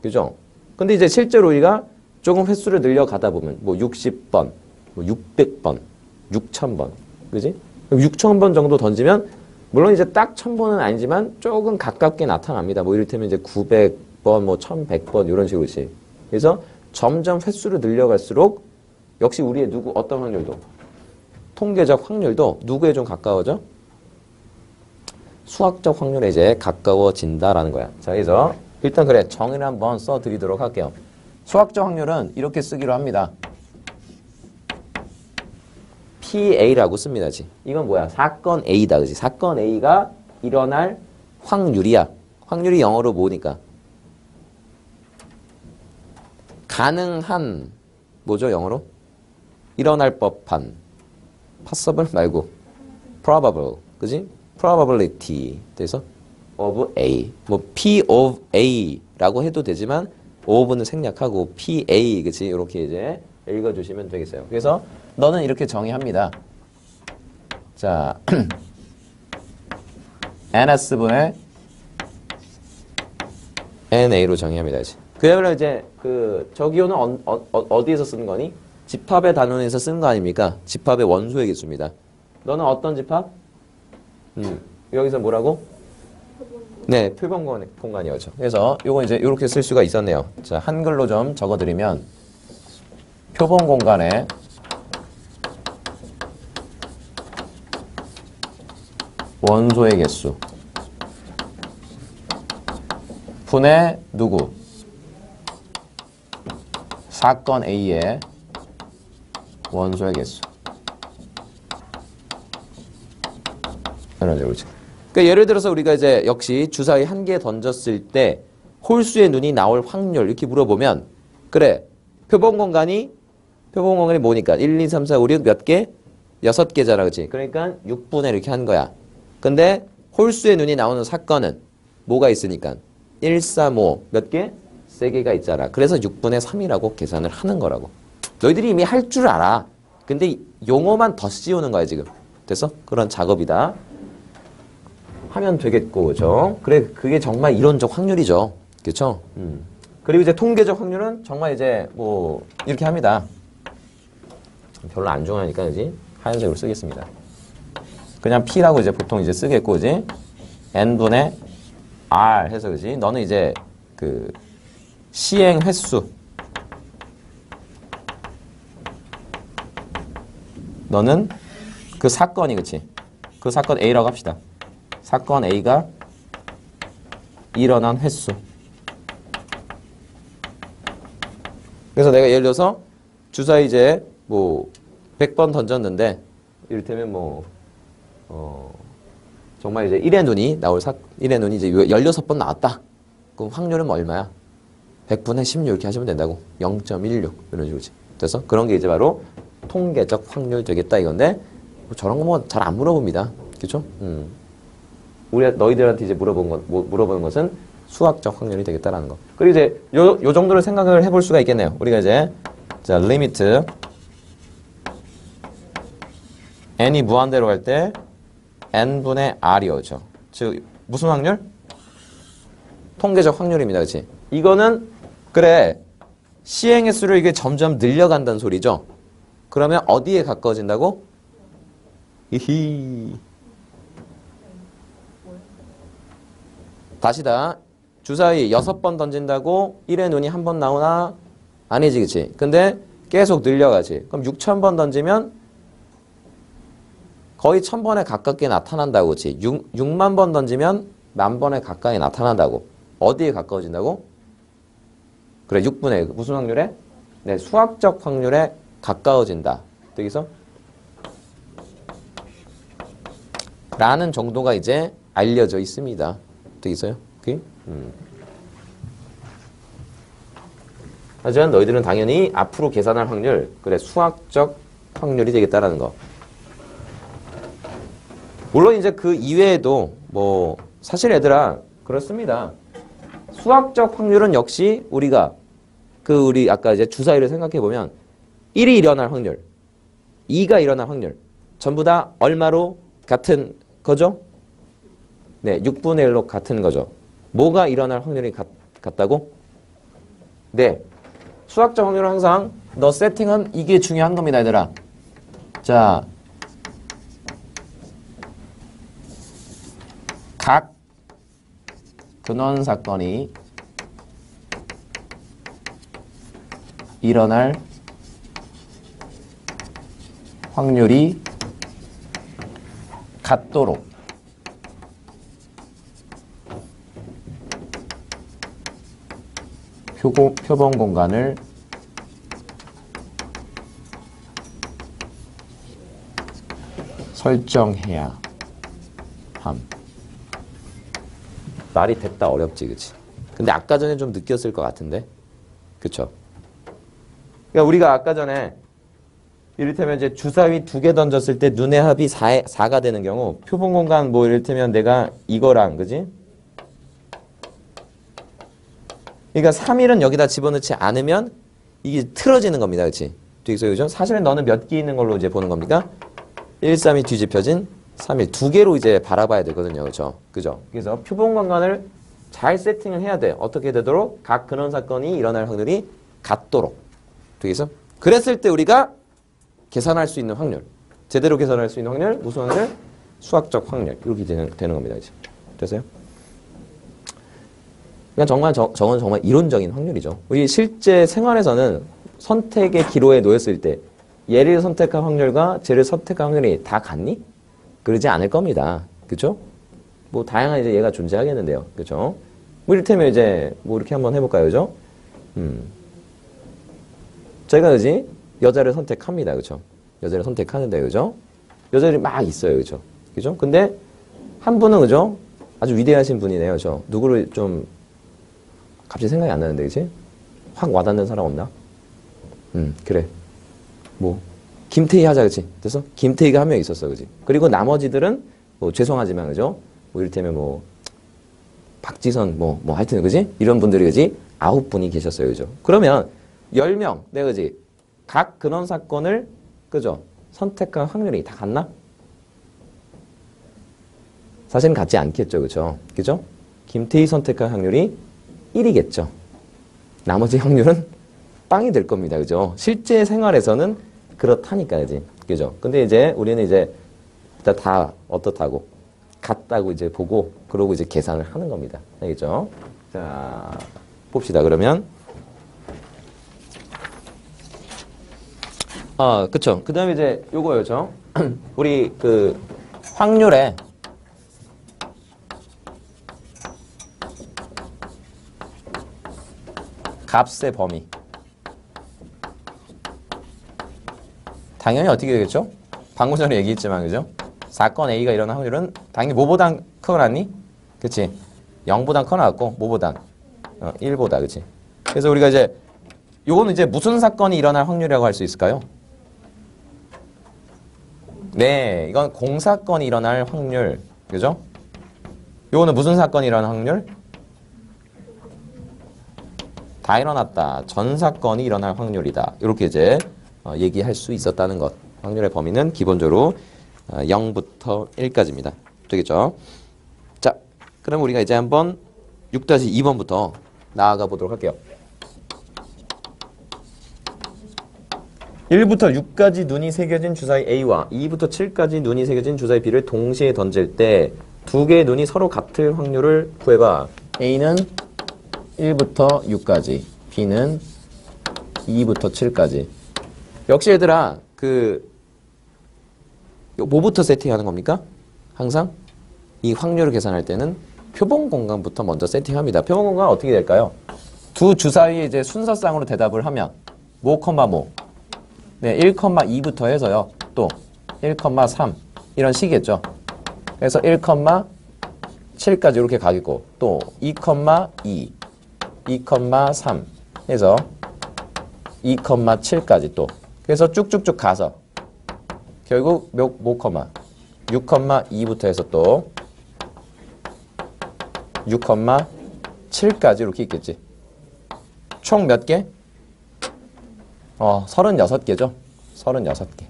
A: 그죠? 근데 이제 실제로 우리가 조금 횟수를 늘려가다 보면 뭐 60번, 뭐 600번, 6000번. 그지? 6000번 정도 던지면 물론 이제 딱 1000번은 아니지만 조금 가깝게 나타납니다. 뭐 이를테면 이제 900번, 뭐 1100번 이런 식으로지. 그래서 점점 횟수를 늘려갈수록 역시 우리의 어떤 확률도 통계적 확률도 누구에 좀 가까워져? 수학적 확률에 이제 가까워진다라는 거야. 자, 그래서 일단 그래 정의를 한번 써드리도록 할게요. 수학적 확률은 이렇게 쓰기로 합니다. PA라고 씁니다. 이건 뭐야? 사건 A다. 그지? 사건 A가 일어날 확률이야. 확률이 영어로 뭐니까? 가능한 뭐죠? 영어로? 일어날 법한. possible 말고 probable. 그지? probability. 그래서 of A. 뭐 P of A라고 해도 되지만 of는 생략하고 PA. 그치? 이렇게 이제 읽어주시면 되겠어요. 그래서 너는 이렇게 정의합니다. 자, NS분의 NA로 정의합니다. 그야말로 이제 저 기호는 어디에서 쓰는 거니? 집합의 단원에서 쓰는 거 아닙니까? 집합의 원소의 개수입니다. 너는 어떤 집합? 여기서 뭐라고? 네, 표본 공간이었죠. 그래서 요거 이제 이렇게 쓸 수가 있었네요. 자, 한글로 좀 적어드리면 표본 공간에 원소의 개수 분의 누구? 사건 A의 원소의 개수. 그러니까 예를 들어서 우리가 이제 역시 주사위 한 개 던졌을 때 홀수의 눈이 나올 확률 이렇게 물어보면 그래 표본 공간이 뭐니까 1, 2, 3, 4, 5, 6 몇 개? 6개잖아. 그치? 그러니까 6분의 이렇게 한 거야. 근데 홀수의 눈이 나오는 사건은 뭐가 있으니까 1, 3, 5 몇 개? 3개가 있잖아. 그래서 6분의 3이라고 계산을 하는 거라고. 너희들이 이미 할 줄 알아. 근데 용어만 더 씌우는 거야 지금. 됐어? 그런 작업이다. 하면 되겠고, 그죠? 그래, 그게 정말 이론적 확률이죠. 그쵸? 그리고 이제 통계적 확률은 정말 이제 뭐 이렇게 합니다. 별로 안 중요하니까 그지? 하얀색으로 쓰겠습니다. 그냥 P라고 이제 보통 이제 쓰겠고, 그지? N분의 R 해서 그지? 너는 이제 그 시행 횟수. 너는 그 사건이 그치? 그 사건 A라고 합시다. 사건 A가 일어난 횟수. 그래서 내가 예를 들어서 주사위 이제 뭐 100번 던졌는데 이를테면 뭐 정말 이제 1의 눈이 나올 1의 눈이 이제 16번 나왔다. 그럼 확률은 뭐 얼마야? 100분의 16 이렇게 하시면 된다고. 0.16 이런 식으로지. 그래서 그런 게 이제 바로 통계적 확률 되겠다 이건데 뭐 저런 거 뭐 잘 안 물어봅니다. 그렇죠? 우리 너희들한테 이제 물어보는 것은 수학적 확률이 되겠다라는 거. 그리고 이제 요 정도를 생각을 해볼 수가 있겠네요. 우리가 이제 자 리미트 n이 무한대로 갈 때 n분의 r이 오죠. 즉 무슨 확률? 통계적 확률입니다. 그렇지? 이거는 그래 시행 횟수를 이게 점점 늘려간다는 소리죠. 그러면 어디에 가까워진다고? 이히 다시다. 주사위 6번 던진다고 1의 눈이 한 번 나오나? 아니지, 그치? 근데 계속 늘려가지. 그럼 6,000번 던지면 거의 1,000번에 가깝게 나타난다고, 그치? 6만 번 던지면 10,000번에 가까이 나타난다고. 어디에 가까워진다고? 그래, 6분의 1. 무슨 확률에? 네, 수학적 확률에 가까워진다. 되겠어? 라는 정도가 이제 알려져 있습니다. 되겠어요? 오케이? 하지만 너희들은 당연히 앞으로 계산할 확률, 그래, 수학적 확률이 되겠다라는 거. 물론 이제 그 이외에도 뭐 사실 얘들아 그렇습니다. 수학적 확률은 역시 우리가 우리 아까 이제 주사위를 생각해 보면 1이 일어날 확률, 2가 일어날 확률 전부 다 얼마로 같은 거죠? 네, 6분의 1로 같은 거죠. 뭐가 일어날 확률이 같다고? 네, 수학적 확률은 항상 너 세팅은 이게 중요한 겁니다, 얘들아. 자, 각 근원 사건이 일어날 확률이 같도록 표본 공간을 설정해야 함. 말이 됐다 어렵지, 그치? 근데 아까 전에 좀 느꼈을 것 같은데, 그쵸? 그러니까 우리가 아까 전에 이를테면 이제 주사위 2개 던졌을 때 눈의 합이 4가 되는 경우 표본 공간 뭐 이를테면 내가 이거랑, 그지? 그러니까 3일은 여기다 집어넣지 않으면 이게 틀어지는 겁니다, 그치? 되겠어요, 그죠? 사실은 너는 몇 개 있는 걸로 이제 보는 겁니까? 1, 3이 뒤집혀진 3일 2개로 이제 바라봐야 되거든요. 그죠? 그죠? 그래서 표본 공간을 잘 세팅을 해야 돼. 어떻게 되도록? 각 근원 사건이 일어날 확률이 같도록. 되겠어? 그랬을 때 우리가 계산할 수 있는 확률. 제대로 계산할 수 있는 확률. 무슨 확률? 수학적 확률. 이렇게 되는 겁니다. 이제. 됐어요? 그냥 저건 정말 이론적인 확률이죠. 우리 실제 생활에서는 선택의 기로에 놓였을 때 얘를 선택한 확률과 쟤를 선택한 확률이 다 같니? 그러지 않을 겁니다. 그죠? 뭐, 다양한 이제 얘가 존재하겠는데요. 그죠? 뭐, 이를테면 이제, 뭐, 이렇게 한번 해볼까요? 그죠? 제가, 그지? 여자를 선택합니다. 그죠? 여자를 선택하는데, 그죠? 여자들이 막 있어요. 그죠? 그죠? 근데, 한 분은, 그죠? 아주 위대하신 분이네요. 그죠? 누구를 좀, 갑자기 생각이 안 나는데, 그지? 확 와닿는 사람 없나? 그래. 뭐, 김태희 하자, 그치? 그래서 김태희가 한 명 있었어, 그치? 그리고 나머지들은, 뭐, 죄송하지만, 그죠? 뭐, 이를테면 뭐, 박지선, 뭐, 하여튼, 그지? 이런 분들이, 그지? 9분이 계셨어요, 그죠? 그러면, 10명, 네, 그지? 각 근원 사건을, 그죠? 선택한 확률이 다 같나? 사실은 같지 않겠죠, 그죠? 그죠? 김태희 선택한 확률이 1이겠죠. 나머지 확률은 빵이 될 겁니다, 그죠? 실제 생활에서는 그렇다니까, 그지? 그죠? 근데 이제 우리는 이제 일단 다 어떻다고 같다고 이제 보고 그러고 이제 계산을 하는 겁니다. 알겠죠? 자, 봅시다. 그러면 그쵸. 그 다음에 이제 요거였죠. 우리 그 확률의 값의 범위. 당연히 어떻게 되겠죠? 방금 전에 얘기했지만, 그죠? 사건 A가 일어난 확률은 당연히 뭐보다 크거나니? 그치? 0보다 커나갔고, 뭐보다? 1보다, 그치? 그래서 우리가 이제, 요거는 이제 무슨 사건이 일어날 확률이라고 할 수 있을까요? 네, 이건 공사건이 일어날 확률, 그죠? 요거는 무슨 사건이 일어날 확률? 다 일어났다. 전 사건이 일어날 확률이다. 이렇게 이제 얘기할 수 있었다는 것. 확률의 범위는 기본적으로 0부터 1까지입니다. 되겠죠? 자, 그럼 우리가 이제 한번 6-2번부터 나아가 보도록 할게요. 1부터 6까지 눈이 새겨진 주사위 A와 2부터 7까지 눈이 새겨진 주사위 B를 동시에 던질 때 두 개의 눈이 서로 같을 확률을 구해봐. A는 1부터 6까지, B는 2부터 7까지. 역시 얘들아, 뭐부터 세팅하는 겁니까? 항상 이 확률을 계산할 때는 표본 공간부터 먼저 세팅합니다. 표본 공간은 어떻게 될까요? 두 주사위에 이제 순서상으로 대답을 하면 뭐, 뭐. 네, 1,2부터 해서요. 또 1,3 이런 식이겠죠. 그래서 1,7까지 이렇게 가겠고 또 2,2, 2,3 해서 2,7까지 또 그래서 쭉쭉쭉 가서 결국 6,2부터 해서 또 6,7까지 이렇게 있겠지. 총 몇 개? 36개죠. 36개.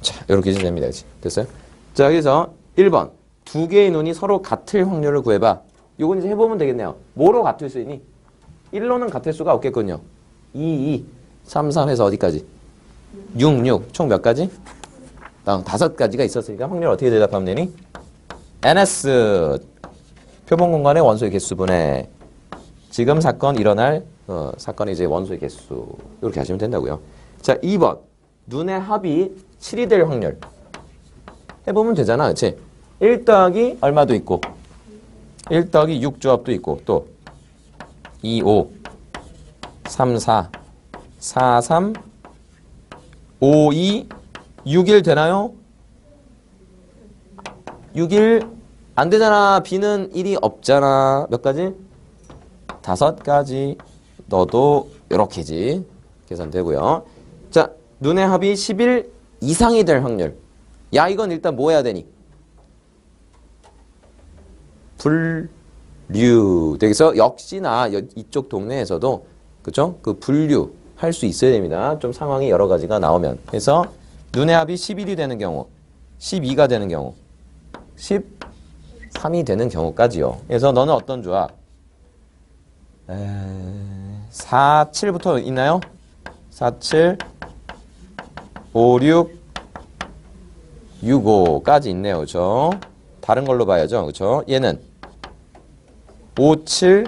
A: 자, 이렇게 됩니다. 그치? 됐어요? 자, 그래서 1번. 두 개의 눈이 서로 같을 확률을 구해봐. 요건 이제 해보면 되겠네요. 뭐로 같을 수 있니? 1로는 같을 수가 없겠군요. 2, 3, 3 해서 어디까지? 6. 총 몇 가지? 5가지가 있었으니까 확률 어떻게 대답하면 되니? NS. 표본 공간의 원소의 개수분의 지금 사건 일어날 사건의 이제 원소의 개수. 이렇게 하시면 된다고요. 자, 2번. 눈의 합이 7이 될 확률. 해보면 되잖아. 그치? 1 더하기 얼마도 있고 1 더하기 6 조합도 있고 또 2, 5, 3, 4, 4, 3, 5, 2, 6, 1 되나요? 6, 1 안 되잖아. B는 1이 없잖아. 몇 가지? 5가지. 너도 이렇게지. 계산되고요. 자, 눈의 합이 11 이상이 될 확률. 야, 이건 일단 뭐 해야 되니? 분류. 여기서 역시나 이쪽 동네에서도 그죠? 그 분류 할 수 있어야 됩니다. 좀 상황이 여러 가지가 나오면. 그래서 눈의 합이 11이 되는 경우, 12가 되는 경우, 13이 되는 경우까지요. 그래서 너는 어떤 조합? 4, 7부터 있나요? 4, 7, 5, 6, 6, 5까지 있네요. 그죠? 다른 걸로 봐야죠. 그죠? 얘는 5, 7,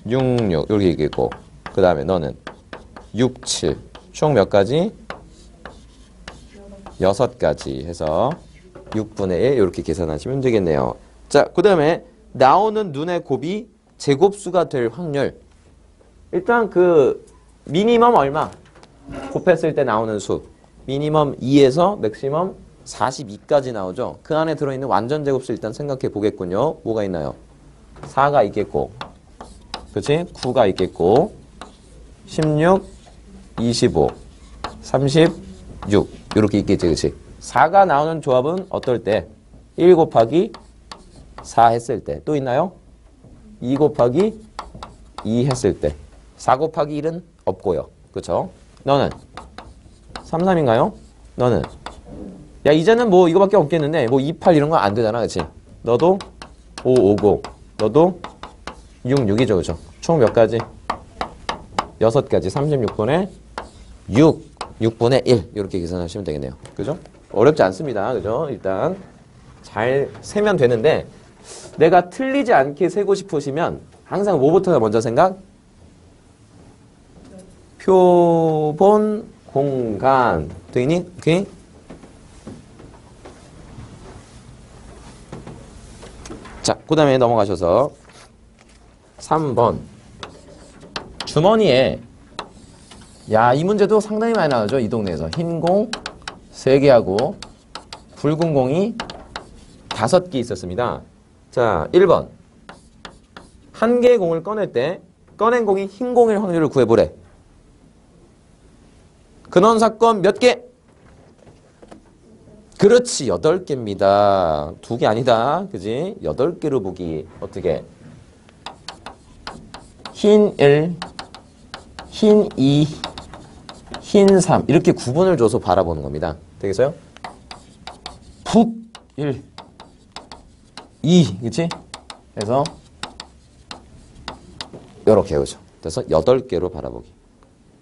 A: 6, 6 이렇게 있겠고 그 다음에 너는 6, 7 총 몇 가지? 6가지 해서 6분의 1 이렇게 계산하시면 되겠네요. 자, 그 다음에 나오는 눈의 곱이 제곱수가 될 확률. 일단 그 미니멈 얼마? 곱했을 때 나오는 수. 미니멈 2에서 맥시멈 42까지 나오죠. 그 안에 들어있는 완전 제곱수 일단 생각해 보겠군요. 뭐가 있나요? 4가 있겠고, 그치? 9가 있겠고, 16, 25, 36 이렇게 있겠지, 그치? 4가 나오는 조합은 어떨 때? 1 곱하기 4 했을 때. 또 있나요? 2 곱하기 2 했을 때. 4 곱하기 1은 없고요. 그쵸? 너는 3, 3인가요? 너는 야, 이제는 뭐 이거밖에 없겠는데 뭐 2, 8 이런 거 안 되잖아. 그치? 너도 5, 5, 9 너도 6, 6이죠. 그죠? 총 몇 가지? 6가지. 36분의 6분의 1 이렇게 계산하시면 되겠네요. 그죠? 어렵지 않습니다. 그죠? 일단 잘 세면 되는데 내가 틀리지 않게 세고 싶으시면 항상 뭐부터 먼저 생각? 표본 공간 되니? 오케이? 자, 그 다음에 넘어가셔서 3번 주머니에 야, 이 문제도 상당히 많이 나오죠. 이 동네에서 흰 공 3개하고 붉은 공이 5개 있었습니다. 자, 1번 한 개의 공을 꺼낼 때 꺼낸 공이 흰 공일 확률을 구해보래. 근원 사건 몇 개? 그렇지, 8개입니다. 2개 아니다. 그지? 8개로 보기. 어떻게? 흰 1, 흰 2, 흰 3. 이렇게 구분을 줘서 바라보는 겁니다. 되겠어요? 북 1, 2. 그치? 그래서 요렇게 그죠? 그래서 8개로 바라보기.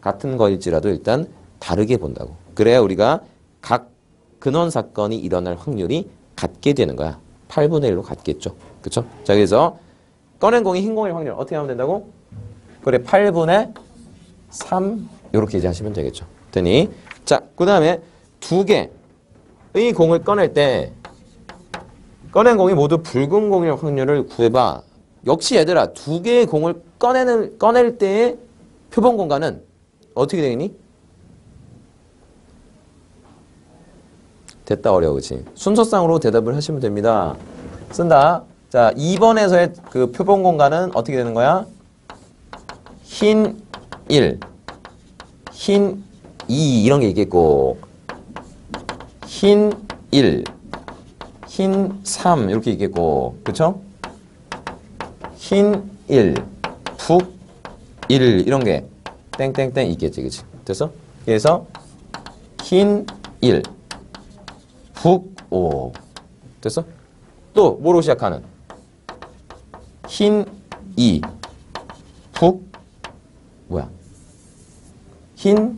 A: 같은 거일지라도 일단 다르게 본다고. 그래야 우리가 각 근원 사건이 일어날 확률이 같게 되는 거야. 8분의 1로 같겠죠. 그쵸? 자, 그래서 꺼낸 공이 흰 공일 확률 어떻게 하면 된다고? 그래, 8분의 3 이렇게 이제 하시면 되겠죠. 되니 자, 그 다음에 두 개의 공을 꺼낼 때 꺼낸 공이 모두 붉은 공일 확률을 구해봐. 역시 얘들아, 두 개의 공을 꺼낼 때의 표본 공간은 어떻게 되겠니? 됐다, 어려워. 그치? 순서상으로 대답을 하시면 됩니다. 쓴다. 자, 2번에서의 그 표본 공간은 어떻게 되는 거야? 흰 1, 흰 2 이런 게 있겠고, 흰 1, 흰 3 이렇게 있겠고, 그쵸? 흰 1, 북 1 이런 게 땡땡땡 있겠지, 그치? 됐어? 그래서 흰 1, 북 5 됐어? 또 뭐로 시작하는? 흰 2, 북 뭐야? 흰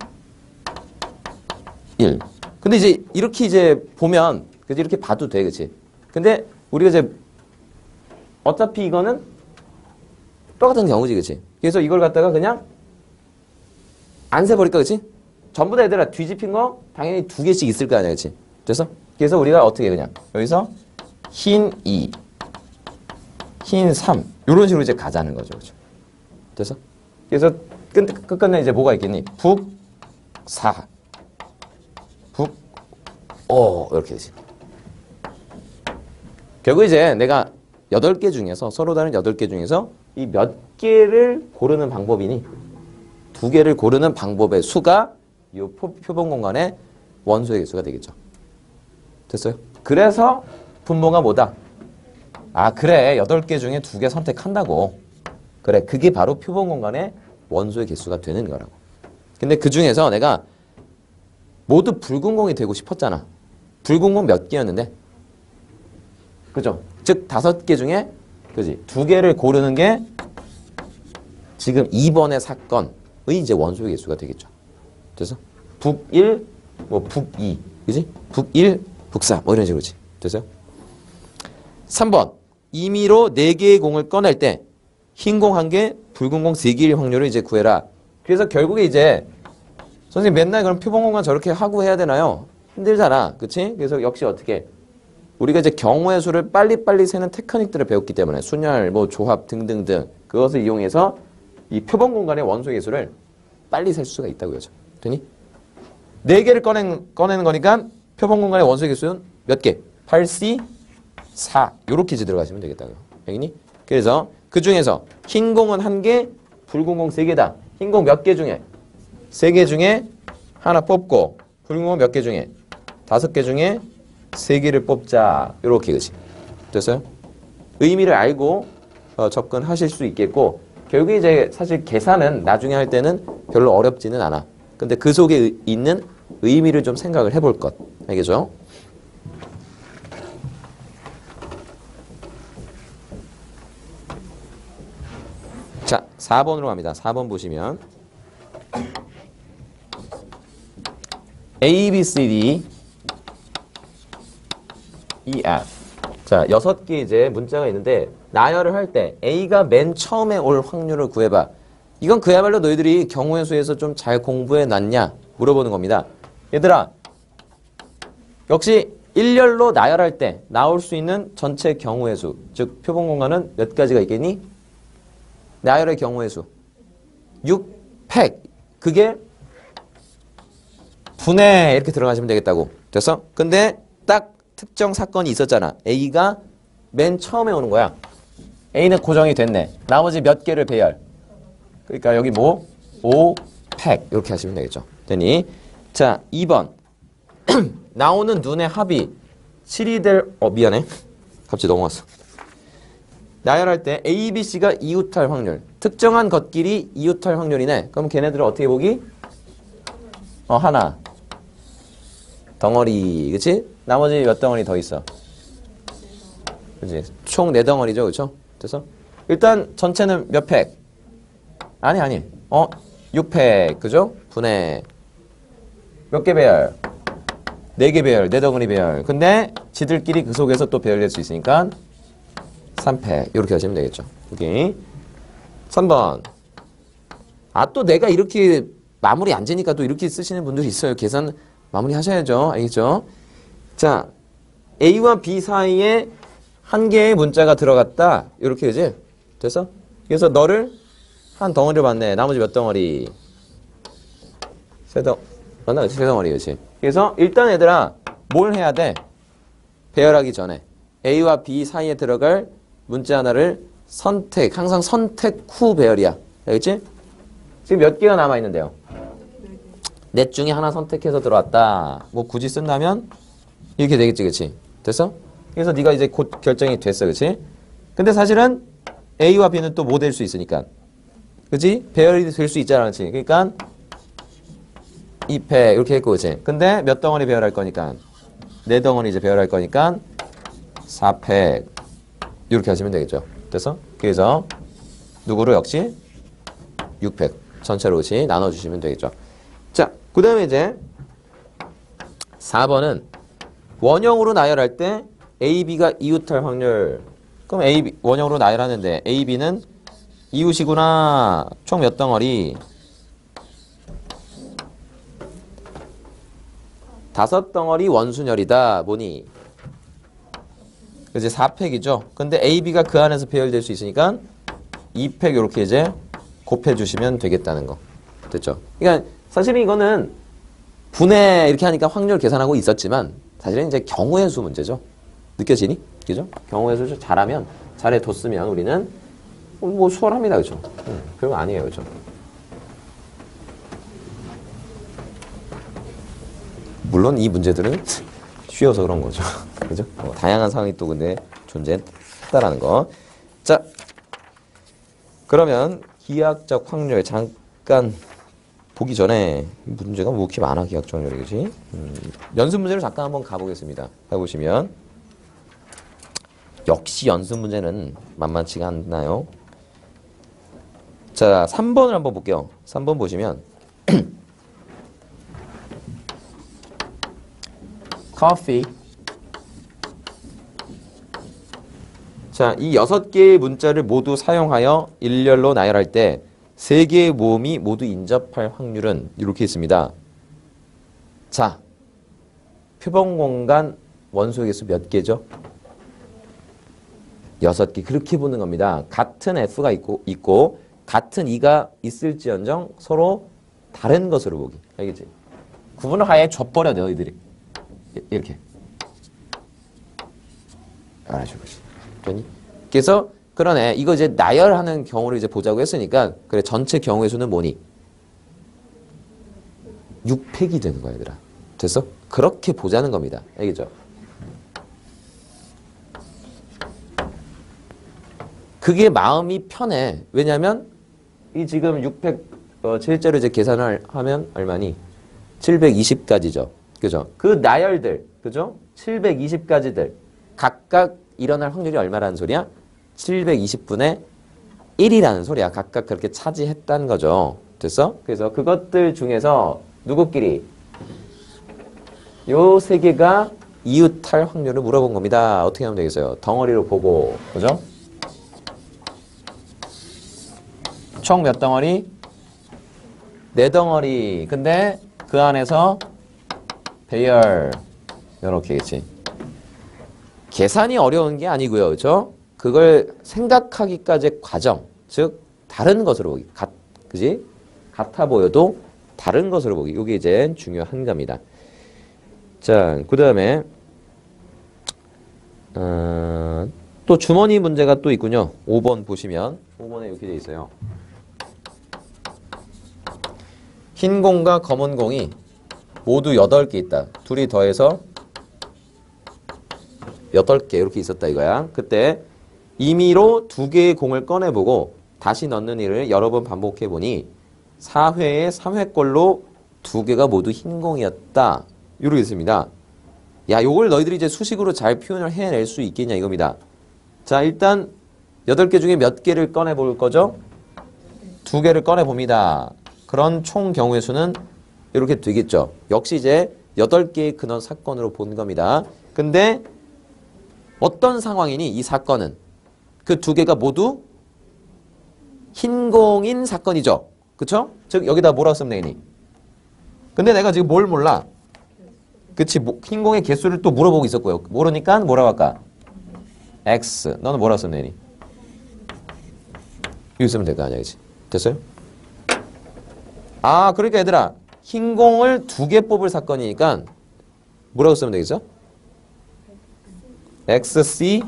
A: 1. 근데 이제 이렇게 이제 보면 그치? 이렇게 봐도 돼, 그치? 근데 우리가 이제 어차피 이거는 똑같은 경우지, 그치? 그래서 이걸 갖다가 그냥 안 세버릴까, 그치? 전부 다 얘들아 뒤집힌 거 당연히 두 개씩 있을 거 아니야, 그치? 됐어? 그래서 우리가 어떻게 해, 그냥 여기서 흰 2, 흰 3 이런 식으로 이제 가자는 거죠, 그쵸? 됐어? 그래서 끝끝내 이제 뭐가 있겠니? 북 4, 북 5 이렇게 되지. 결국 이제 내가 8개 중에서 서로 다른 8개 중에서 이 몇 개를 고르는 방법이니 2개를 고르는 방법의 수가 이 표본 공간의 원소의 개수가 되겠죠. 됐어요? 그래서 분모가 뭐다? 아, 그래. 8개 중에 2개 선택한다고. 그래. 그게 바로 표본 공간의 원소의 개수가 되는 거라고. 근데 그 중에서 내가 모두 붉은 공이 되고 싶었잖아. 붉은 공 몇 개였는데? 그죠? 즉 5개 중에 그지? 2개를 고르는 게 지금 2번의 사건의 이제 원소의 개수가 되겠죠. 됐어? 북1, 뭐 북2, 그지? 북1, 북4 뭐 이런 식으로지. 됐어요? 3번 임의로 4개의 공을 꺼낼 때 흰 공 1개, 붉은 공 3개일 확률을 이제 구해라. 그래서 결국에 이제 선생님 맨날 그럼 표본 공간 저렇게 하고 해야 되나요? 힘들잖아. 그치? 그래서 역시 어떻게 우리가 이제 경우의 수를 빨리빨리 세는 테크닉들을 배웠기 때문에 순열, 뭐 조합 등등등 그것을 이용해서 이 표본 공간의 원소의 개수를 빨리 셀 수가 있다고요. 되니? 4개를 꺼내는 거니까 표본 공간의 원소의 개수는 몇 개? 8C 4 요렇게 이제 들어가시면 되겠다고요. 알겠니? 그래서 그 중에서 흰 공은 1개, 붉은 공 3개다. 흰 공 몇 개 중에? 3개 중에 하나 뽑고 붉은 공 몇 개 중에? 5개 중에 3개를 뽑자. 요렇게 그치? 됐어요? 의미를 알고 접근하실 수 있겠고 결국에 이제 사실 계산은 나중에 할 때는 별로 어렵지는 않아. 근데 그 속에 있는 의미를 좀 생각을 해볼 것. 알겠죠? 자, 4번으로 갑니다. 4번 보시면 A, B, C, D, E, F. 자, 6개 이제 문자가 있는데 나열을 할 때 A가 맨 처음에 올 확률을 구해봐. 이건 그야말로 너희들이 경우의 수에서 좀 잘 공부해 놨냐 물어보는 겁니다. 얘들아, 역시 일렬로 나열할 때 나올 수 있는 전체 경우의 수, 즉 표본 공간은 몇 가지가 있겠니? 나열의 경우의 수 6팩. 그게 분해 이렇게 들어가시면 되겠다고. 됐어? 근데 딱 특정 사건이 있었잖아. A가 맨 처음에 오는 거야. A는 고정이 됐네. 나머지 몇 개를 배열. 그러니까 여기 뭐? 5팩 이렇게 하시면 되겠죠. 되니? 자, 2번 나오는 눈의 합이 7이 될... 미안해. 갑자기 넘어갔어. 나열할 때 A, B, C가 이웃할 확률. 특정한 것끼리 이웃할 확률이네. 그럼 걔네들을 어떻게 보기? 하나. 덩어리. 그치? 나머지 몇 덩어리 더 있어? 그치? 총 4덩어리죠. 그쵸? 됐어? 일단 전체는 몇 팩? 아니. 6팩. 그죠? 분해. 몇 개 배열? 4개 배열, 4덩어리 배열. 근데 지들끼리 그 속에서 또 배열될 수 있으니까 3팩. 이렇게 하시면 되겠죠. 오케이. 3번. 아, 또 내가 이렇게 마무리 안 되니까 또 이렇게 쓰시는 분들이 있어요. 계산 마무리 하셔야죠. 알겠죠? 자, A와 B 사이에 한 개의 문자가 들어갔다. 이렇게 되지? 됐어? 그래서 너를 한 덩어리를 받네. 나머지 몇 덩어리? 맞나? 그치? 세 덩어리, 그치? 그래서 일단 얘들아, 뭘 해야 돼? 배열하기 전에 A와 B 사이에 들어갈 문자 하나를 선택, 항상 선택 후 배열이야. 알겠지? 지금 몇 개가 남아있는데요? 넷 중에 하나 선택해서 들어왔다. 뭐 굳이 쓴다면 이렇게 되겠지, 그치? 됐어? 그래서 네가 이제 곧 결정이 됐어, 그치? 근데 사실은 A와 B는 또 뭐 될 수 있으니까. 그치? 배열이 될 수 있잖아, 그치? 그러니까 2팩 이렇게 했고, 그치? 근데 몇 덩어리 배열할 거니까? 4덩어리 이제 배열할 거니까 4팩 이렇게 하시면 되겠죠. 됐어? 그래서 누구를 역시 6팩 전체로 그치? 나눠주시면 되겠죠. 자, 그 다음에 이제 4번은 원형으로 나열할 때 A, B가 이웃할 확률. 그럼 A, B, 원형으로 나열하는데 A, B는 이웃이구나. 총 몇 덩어리? 5덩어리 원순열이다. 뭐니? 이제 4팩이죠. 근데 A, B가 그 안에서 배열될 수 있으니까 2팩 이렇게 이제 곱해주시면 되겠다는 거. 됐죠? 그러니까 사실은 이거는 분해 이렇게 하니까 확률 계산하고 있었지만 사실은 이제 경우의 수 문제죠. 느껴지니? 그죠? 경우의 수 잘하면 잘해뒀으면 우리는 뭐 수월합니다. 그죠? 별거 아니에요. 그죠? 물론 이 문제들은 쉬워서 그런 거죠. 그죠? 다양한 상황이 또 근데 존재했다라는 거. 자, 그러면 기하학적 확률 잠깐 보기 전에 문제가 뭐 이렇게 많아, 기하학적 확률이, 그지? 연습 문제를 잠깐 한번 가보겠습니다. 해보시면 역시 연습 문제는 만만치가 않나요? 자, 3번을 한번 볼게요. 3번 보시면 coffee. 자, 이 6개의 문자를 모두 사용하여 일렬로 나열할 때 3개의 모음이 모두 인접할 확률은 이렇게 있습니다. 자, 표본 공간 원소의 개수 몇 개죠? 6개. 그렇게 보는 겁니다. 같은 F가 있고 같은 E가 있을지언정 서로 다른 것으로 보기. 알겠지? 구분을 아예 줘버려, 너희들이. 이렇게. 알아줘 보시. 그래서 그러네. 이거 이제 나열하는 경우를 이제 보자고 했으니까 그래, 전체 경우의 수는 뭐니? 6팩이 되는 거야, 얘들아. 됐어? 그렇게 보자는 겁니다. 알겠죠? 그게 마음이 편해. 왜냐면 이 지금 6팩 실제로 이제 계산을 하면 얼마니? 720가지죠. 그죠? 그 나열들, 그죠? 720가지들 각각 일어날 확률이 얼마라는 소리야? 720분의 1이라는 소리야. 각각 그렇게 차지했다는 거죠. 됐어? 그래서 그것들 중에서 누구끼리 요 3개가 이웃할 확률을 물어본 겁니다. 어떻게 하면 되겠어요? 덩어리로 보고, 그죠? 총 몇 덩어리? 4덩어리. 근데 그 안에서 배열 이렇게겠지. 계산이 어려운 게 아니고요. 그렇죠? 그걸 생각하기까지의 과정, 즉 다른 것으로 보기. 그지? 같아 보여도 다른 것으로 보기. 이게 이제 중요한 겁니다. 자, 그다음에 또 주머니 문제가 또 있군요. 5번 보시면 5번에 이렇게 돼 있어요. 흰 공과 검은 공이 모두 8개 있다. 둘이 더해서 8개 이렇게 있었다 이거야. 그때 임의로 2개의 공을 꺼내보고 다시 넣는 일을 여러 번 반복해보니 4회에 3회꼴로 2개가 모두 흰 공이었다. 이러고 있습니다. 야, 요걸 너희들이 이제 수식으로 잘 표현을 해낼 수 있겠냐 이겁니다. 자, 일단 8개 중에 몇 개를 꺼내볼 거죠? 2개를 꺼내봅니다. 그런 총 경우의 수는 이렇게 되겠죠. 역시 이제 8개의 근원 사건으로 본 겁니다. 근데 어떤 상황이니 이 사건은 그 2개가 모두 흰공인 사건이죠. 그쵸? 즉 여기다 뭐라고 쓰면 되니? 근데 내가 지금 뭘 몰라? 그치? 흰공의 개수를 또 물어보고 있었고요. 모르니까 뭐라고 할까? X. 너는 뭐라고 쓰면 되니? 이거 쓰면 될 거 아니야, 그치? 됐어요? 아, 그러니까 얘들아, 흰공을 2개 뽑을 사건이니까 뭐라고 쓰면 되겠어? XC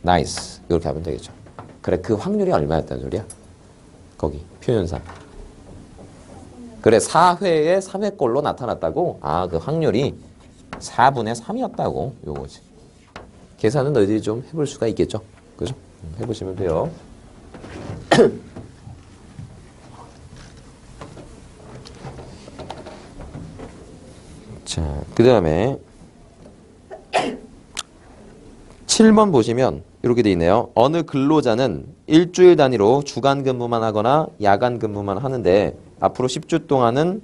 A: 나이스. 이렇게 하면 되겠죠. 그래, 그 확률이 얼마였다는 소리야? 거기 표현상. 그래, 4회에 3회꼴로 나타났다고? 아, 그 확률이 4분의 3이었다고? 요거지. 계산은 너희들이 좀 해볼 수가 있겠죠? 그죠? 해보시면 돼요. 자, 그 다음에 7번 보시면 이렇게 돼 있네요. 어느 근로자는 일주일 단위로 주간 근무만 하거나 야간 근무만 하는데 앞으로 10주 동안은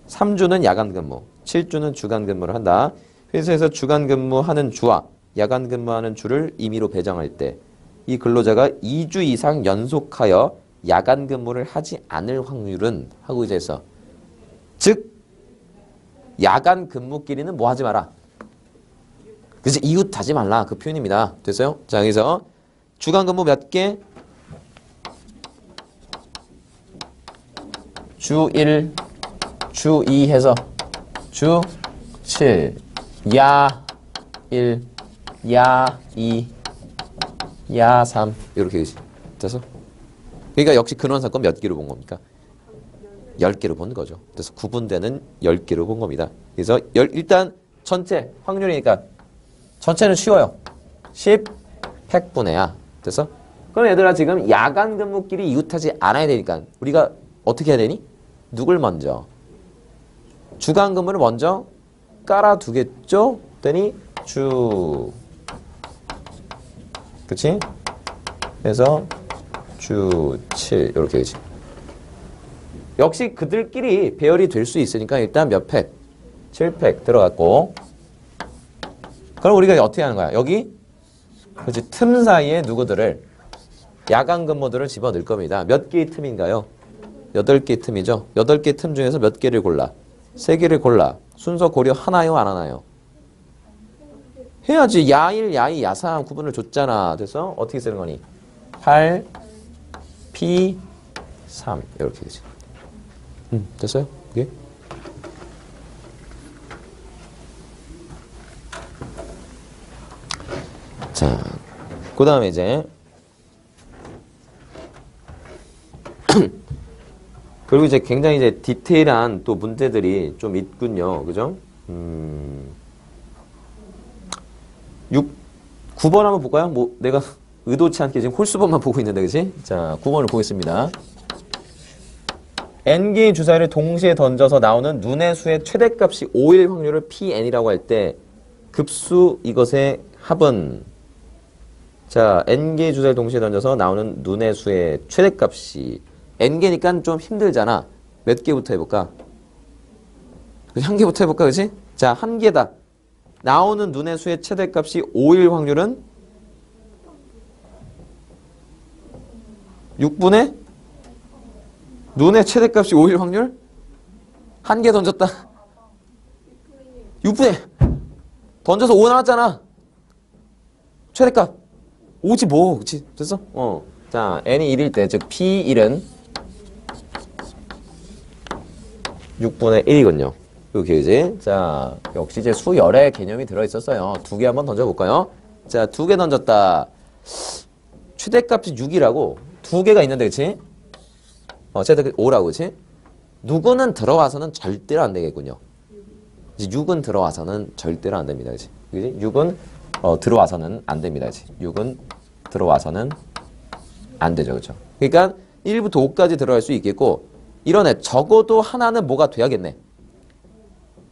A: 3주는 야간 근무, 7주는 주간 근무를 한다. 회사에서 주간 근무하는 주와 야간 근무하는 주를 임의로 배정할 때 이 근로자가 2주 이상 연속하여 야간 근무를 하지 않을 확률은 하고 이제 해서 즉 야간 근무끼리는 뭐 하지 마라. 그치? 이웃하지 말라. 그 표현입니다. 됐어요? 자, 여기서 주간 근무 몇 개? 주 1, 주 2 해서 주 7, 야 1, 야 2, 야 3 이렇게 그치? 됐어? 그러니까 역시 근원사건 몇 개로 본 겁니까? 10개로 본 거죠. 그래서 구분되는 10개로 본 겁니다. 그래서 일단 전체 확률이니까 전체는 쉬워요. 10 100분의야. 됐어? 그럼 얘들아 지금 야간 근무끼리 이웃하지 않아야 되니까 우리가 어떻게 해야 되니? 누굴 먼저? 주간 근무를 먼저 깔아두겠죠? 그랬더니 주 그치? 그래서 주 7 이렇게 그치? 역시 그들끼리 배열이 될 수 있으니까 일단 몇 팩? 7팩 들어갔고 그럼 우리가 어떻게 하는 거야? 여기 그렇지 틈 사이에 누구들을 야간 근무들을 집어넣을 겁니다. 몇 개의 틈인가요? 8개의 틈이죠. 8개의 틈 중에서 몇 개를 골라? 3개를 골라. 순서 고려하나요? 안 하나요? 해야지. 야1, 야2, 야3 구분을 줬잖아. 그래서 어떻게 쓰는 거니? 8, P, 3 이렇게 되지. 됐어요? 이게? 자, 그 다음에 이제 그리고 이제 굉장히 이제 디테일한 또 문제들이 좀 있군요. 그죠? 9번 한번 볼까요? 뭐 내가 의도치 않게 지금 홀수번만 보고 있는데 그치? 자, 9번을 보겠습니다. n개의 주사위를 동시에 던져서 나오는 눈의 수의 최대값이 5일 확률을 pn이라고 할 때 급수 이것의 합은 자 n개의 주사위를 동시에 던져서 나오는 눈의 수의 최대값이 n개니까 좀 힘들잖아. 몇 개부터 해볼까? 한 개부터 해볼까? 그치? 자, 한 개다. 나오는 눈의 수의 최대값이 5일 확률은 6분의 눈의 최대값이 5일 확률? 한 개 던졌다. 6분의 던져서 5 나왔잖아. 최대값 5지 뭐. 그치? 됐어? 자, n이 1일 때, 즉 p1은 6분의 1이군요. 이렇게 그지? 자, 역시 이제 수열의 개념이 들어있었어요. 2개 한번 던져볼까요? 자, 2개 던졌다. 최대값이 6이라고 2개가 있는데, 그치? 최대값이 5라고, 그치? 누구는 들어와서는 절대로 안 되겠군요. 이제 6은 들어와서는 절대로 안 됩니다, 그치? 그치? 6은 들어와서는 안 됩니다, 그치? 6은 들어와서는 안 되죠, 그쵸? 그러니까 1부터 5까지 들어갈 수 있겠고, 이런 애 적어도 하나는 뭐가 돼야겠네.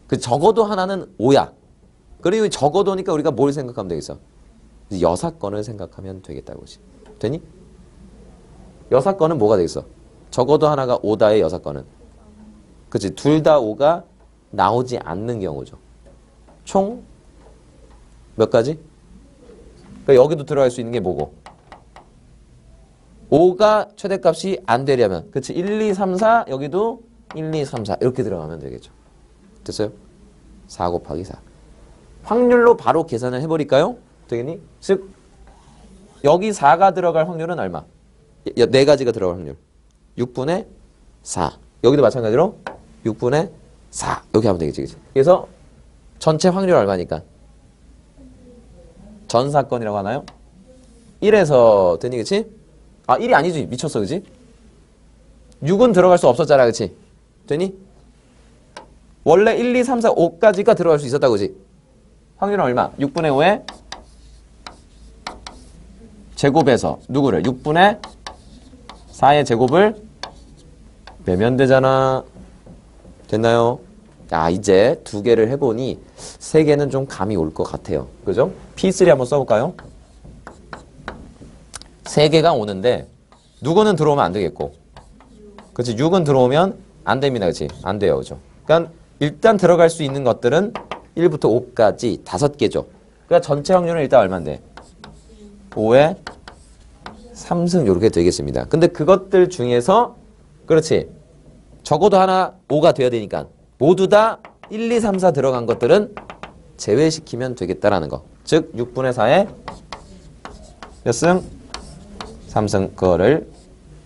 A: 그 적어도 하나는 5야. 그리고 적어도니까 우리가 뭘 생각하면 되겠어? 여사건을 생각하면 되겠다고. 되니? 여사건은 뭐가 되겠어? 적어도 하나가 5다의 여사건은. 그치? 둘 다 5가 나오지 않는 경우죠. 총 몇 가지? 그러니까 여기도 들어갈 수 있는 게 뭐고? 5가 최대값이 안 되려면 그치? 1, 2, 3, 4 여기도 1, 2, 3, 4 이렇게 들어가면 되겠죠. 됐어요? 4 곱하기 4 확률로 바로 계산을 해버릴까요? 되겠니? 즉 여기 4가 들어갈 확률은 얼마? 4가지가 들어갈 확률 6분의 4 여기도 마찬가지로 6분의 4 이렇게 하면 되겠지. 그치? 그래서 전체 확률 얼마니까? 전 사건이라고 하나요? 1에서 되니 그치? 아 1이 아니지 미쳤어 그치? 6은 들어갈 수 없었잖아 그치? 되니? 원래 1, 2, 3, 4, 5까지가 들어갈 수 있었다고 그치? 확률은 얼마? 6분의 5에 제곱해서 누구를? 6분의 4의 제곱을 빼면 되잖아. 됐나요? 야 이제 2개를 해보니 3개는 좀 감이 올 것 같아요. 그죠? P3 한번 써볼까요? 3개가 오는데 누구는 들어오면 안 되겠고 그치? 6은 들어오면 안 됩니다. 그치? 안 돼요. 그죠? 그러니까 일단 들어갈 수 있는 것들은 1부터 5까지 5개죠. 그러니까 전체 확률은 일단 얼마인데? 5에 3승 이렇게 되겠습니다. 근데 그것들 중에서 그렇지. 적어도 하나 5가 돼야 되니까 모두 다 1, 2, 3, 4 들어간 것들은 제외시키면 되겠다라는 거. 즉 6분의 4에 몇 승? 3승 그거를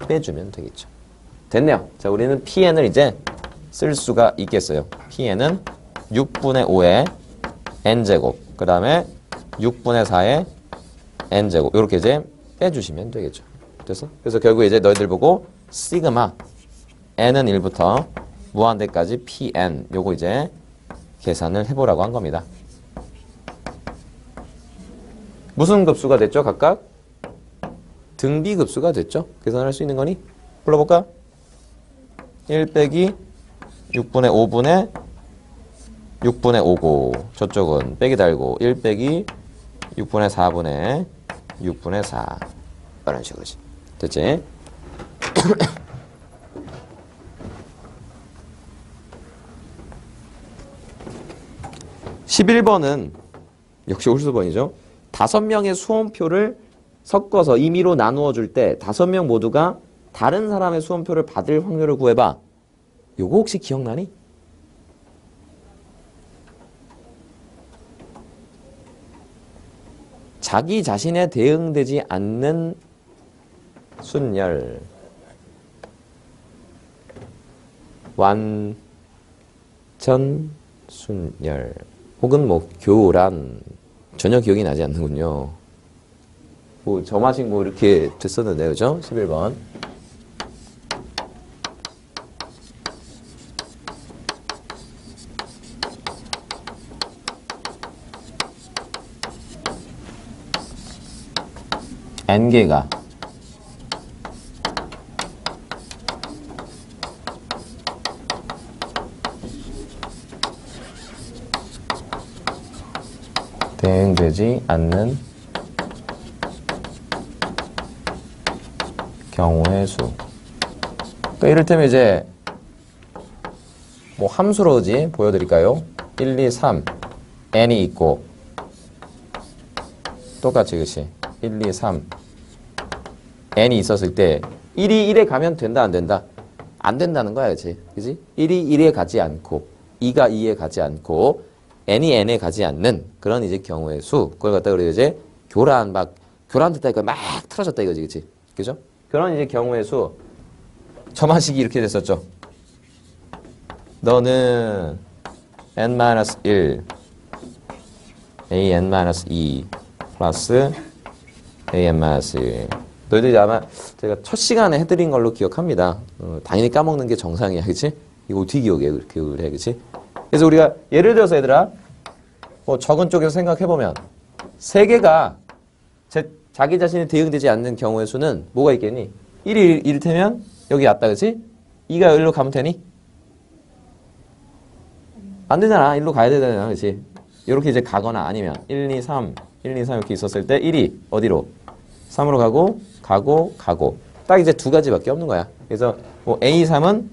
A: 빼주면 되겠죠. 됐네요. 자 우리는 PN을 이제 쓸 수가 있겠어요. PN은 6분의 5의 n제곱 그 다음에 6분의 4의 n제곱 이렇게 이제 빼주시면 되겠죠. 됐어? 그래서 결국 이제 너희들 보고 시그마 n은 1부터 무한대까지 pn 요거 이제 계산을 해보라고 한 겁니다. 무슨 급수가 됐죠? 각각? 등비급수가 됐죠? 계산할 수 있는 거니? 불러볼까? 1 빼기 6분의 5분의 6분의 5고 저쪽은 빼기 달고 1 빼기 6분의 4분의 6분의 4 이런 식으로지. 됐지? 11번은 역시 홀수번이죠. 5명의 수험표를 섞어서 임의로 나누어 줄 때 5명 모두가 다른 사람의 수험표를 받을 확률을 구해봐. 요거 혹시 기억나니? 자기 자신에 대응되지 않는 순열 완전 순열 혹은 뭐 교란 전혀 기억이 나지 않는군요. 뭐 점화식 뭐 이렇게 됐었는데 그죠? 11번 n개가 대응되지 않는 경우의 수. 그러니까 이를테면 이제 뭐 함수로지 보여드릴까요? 1, 2, 3 n이 있고 똑같이 그치? 1, 2, 3 n이 있었을 때 1이 1에 가면 된다 안 된다? 안 된다는 거야 그치? 그치? 1이 1에 가지 않고 2가 2에 가지 않고 n이 n에 가지 않는 그런 이제 경우의 수. 그걸 갖다 우리 이제 교란 됐다니까 막 틀어졌다 이거지 그치? 그죠? 그런 이제 경우의 수. 점화식이 이렇게 됐었죠. 너는 n-1 an-2 플러스 an-1 너희들이 아마 제가 첫 시간에 해드린 걸로 기억합니다. 당연히 까먹는 게 정상이야 그치? 이거 어떻게 기억해 그래 그치? 그래서 우리가 예를 들어서 얘들아 뭐 적은 쪽에서 생각해보면 3개가 자기 자신이 대응되지 않는 경우의 수는 뭐가 있겠니? 1이 이를테면 여기 왔다 그치? 2가 여기로 가면 되니? 안 되잖아. 1로 가야 되잖아 그치? 이렇게 이제 가거나 아니면 1, 2, 3 이렇게 있었을 때 1이 어디로? 3으로 가고 딱 이제 2가지밖에 없는 거야. 그래서 뭐 A3은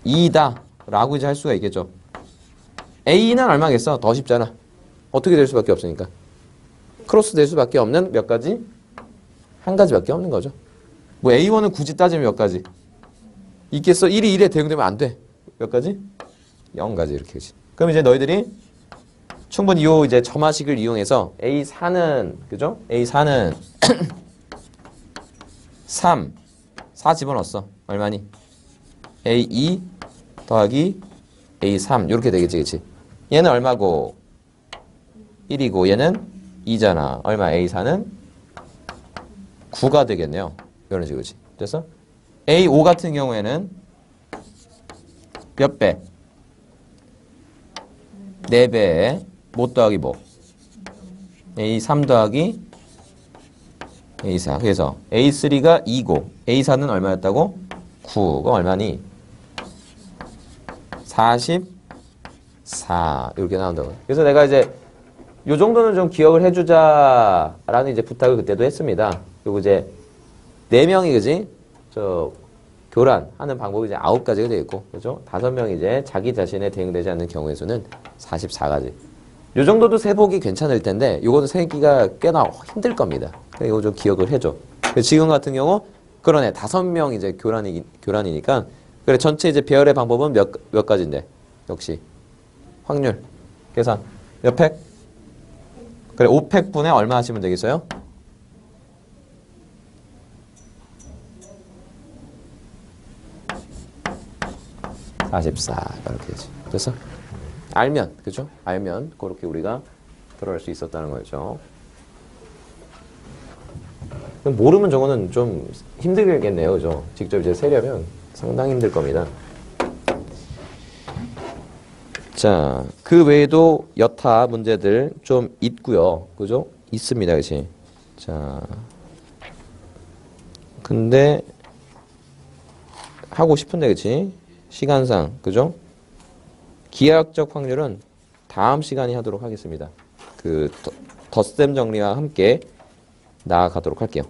A: 2다 라고 이제 할 수가 있겠죠. A는 얼마겠어? 더 쉽잖아. 어떻게 될 수밖에 없으니까. 크로스 될 수밖에 없는 몇 가지? 한 가지밖에 없는 거죠. 뭐 A1은 굳이 따지면 몇 가지? 있겠어? 1이 1에 대응되면 안 돼. 몇 가지? 0가지 이렇게. 그치? 그럼 이제 너희들이 충분히 요 이제 점화식을 이용해서 A4는 그죠? A4는 3, 4 집어넣었어. 얼마니? A2 더하기 A3 이렇게 되겠지, 그치? 얘는 얼마고? 1이고 얘는 2잖아. 얼마? A4는 9가 되겠네요. 이런 식으로, 그치? 됐어? A5 같은 경우에는 몇 배? 4배에 못 더하기 뭐? A3 더하기 A4. 그래서 A3가 2고 A4는 얼마였다고? 9가 얼마니? 44 이렇게 나온다고. 그래서 내가 이제 요 정도는 좀 기억을 해주자라는 이제 부탁을 그때도 했습니다. 그리고 이제 4명이 그지? 저 교란하는 방법이 이제 9가지가 되어 있고, 그죠? 5명이 이제 자기 자신에 대응되지 않는 경우의 수는 44가지. 요 정도도 세보기 괜찮을 텐데, 요거는 세기가 꽤나 힘들 겁니다. 이거 좀 기억을 해줘. 지금 같은 경우, 그러네. 5명 이제 교란이니까, 그래, 전체 이제 배열의 방법은 몇 가지인데, 역시. 확률. 계산. 몇 팩? 그래, 5팩분에 얼마 하시면 되겠어요? 44 이렇게 되지. 그래서 알면 그죠? 알면 그렇게 우리가 들어갈 수 있었다는 거죠. 모르면 저거는 좀 힘들겠네요, 그죠? 직접 이제 세려면 상당히 힘들 겁니다. 자, 그 외에도 여타 문제들 좀 있고요, 그죠? 있습니다, 그치? 자, 근데 하고 싶은데, 그치? 시간상, 그죠? 기하학적 확률은 다음 시간에 하도록 하겠습니다. 그 덧셈 정리와 함께 나아가도록 할게요.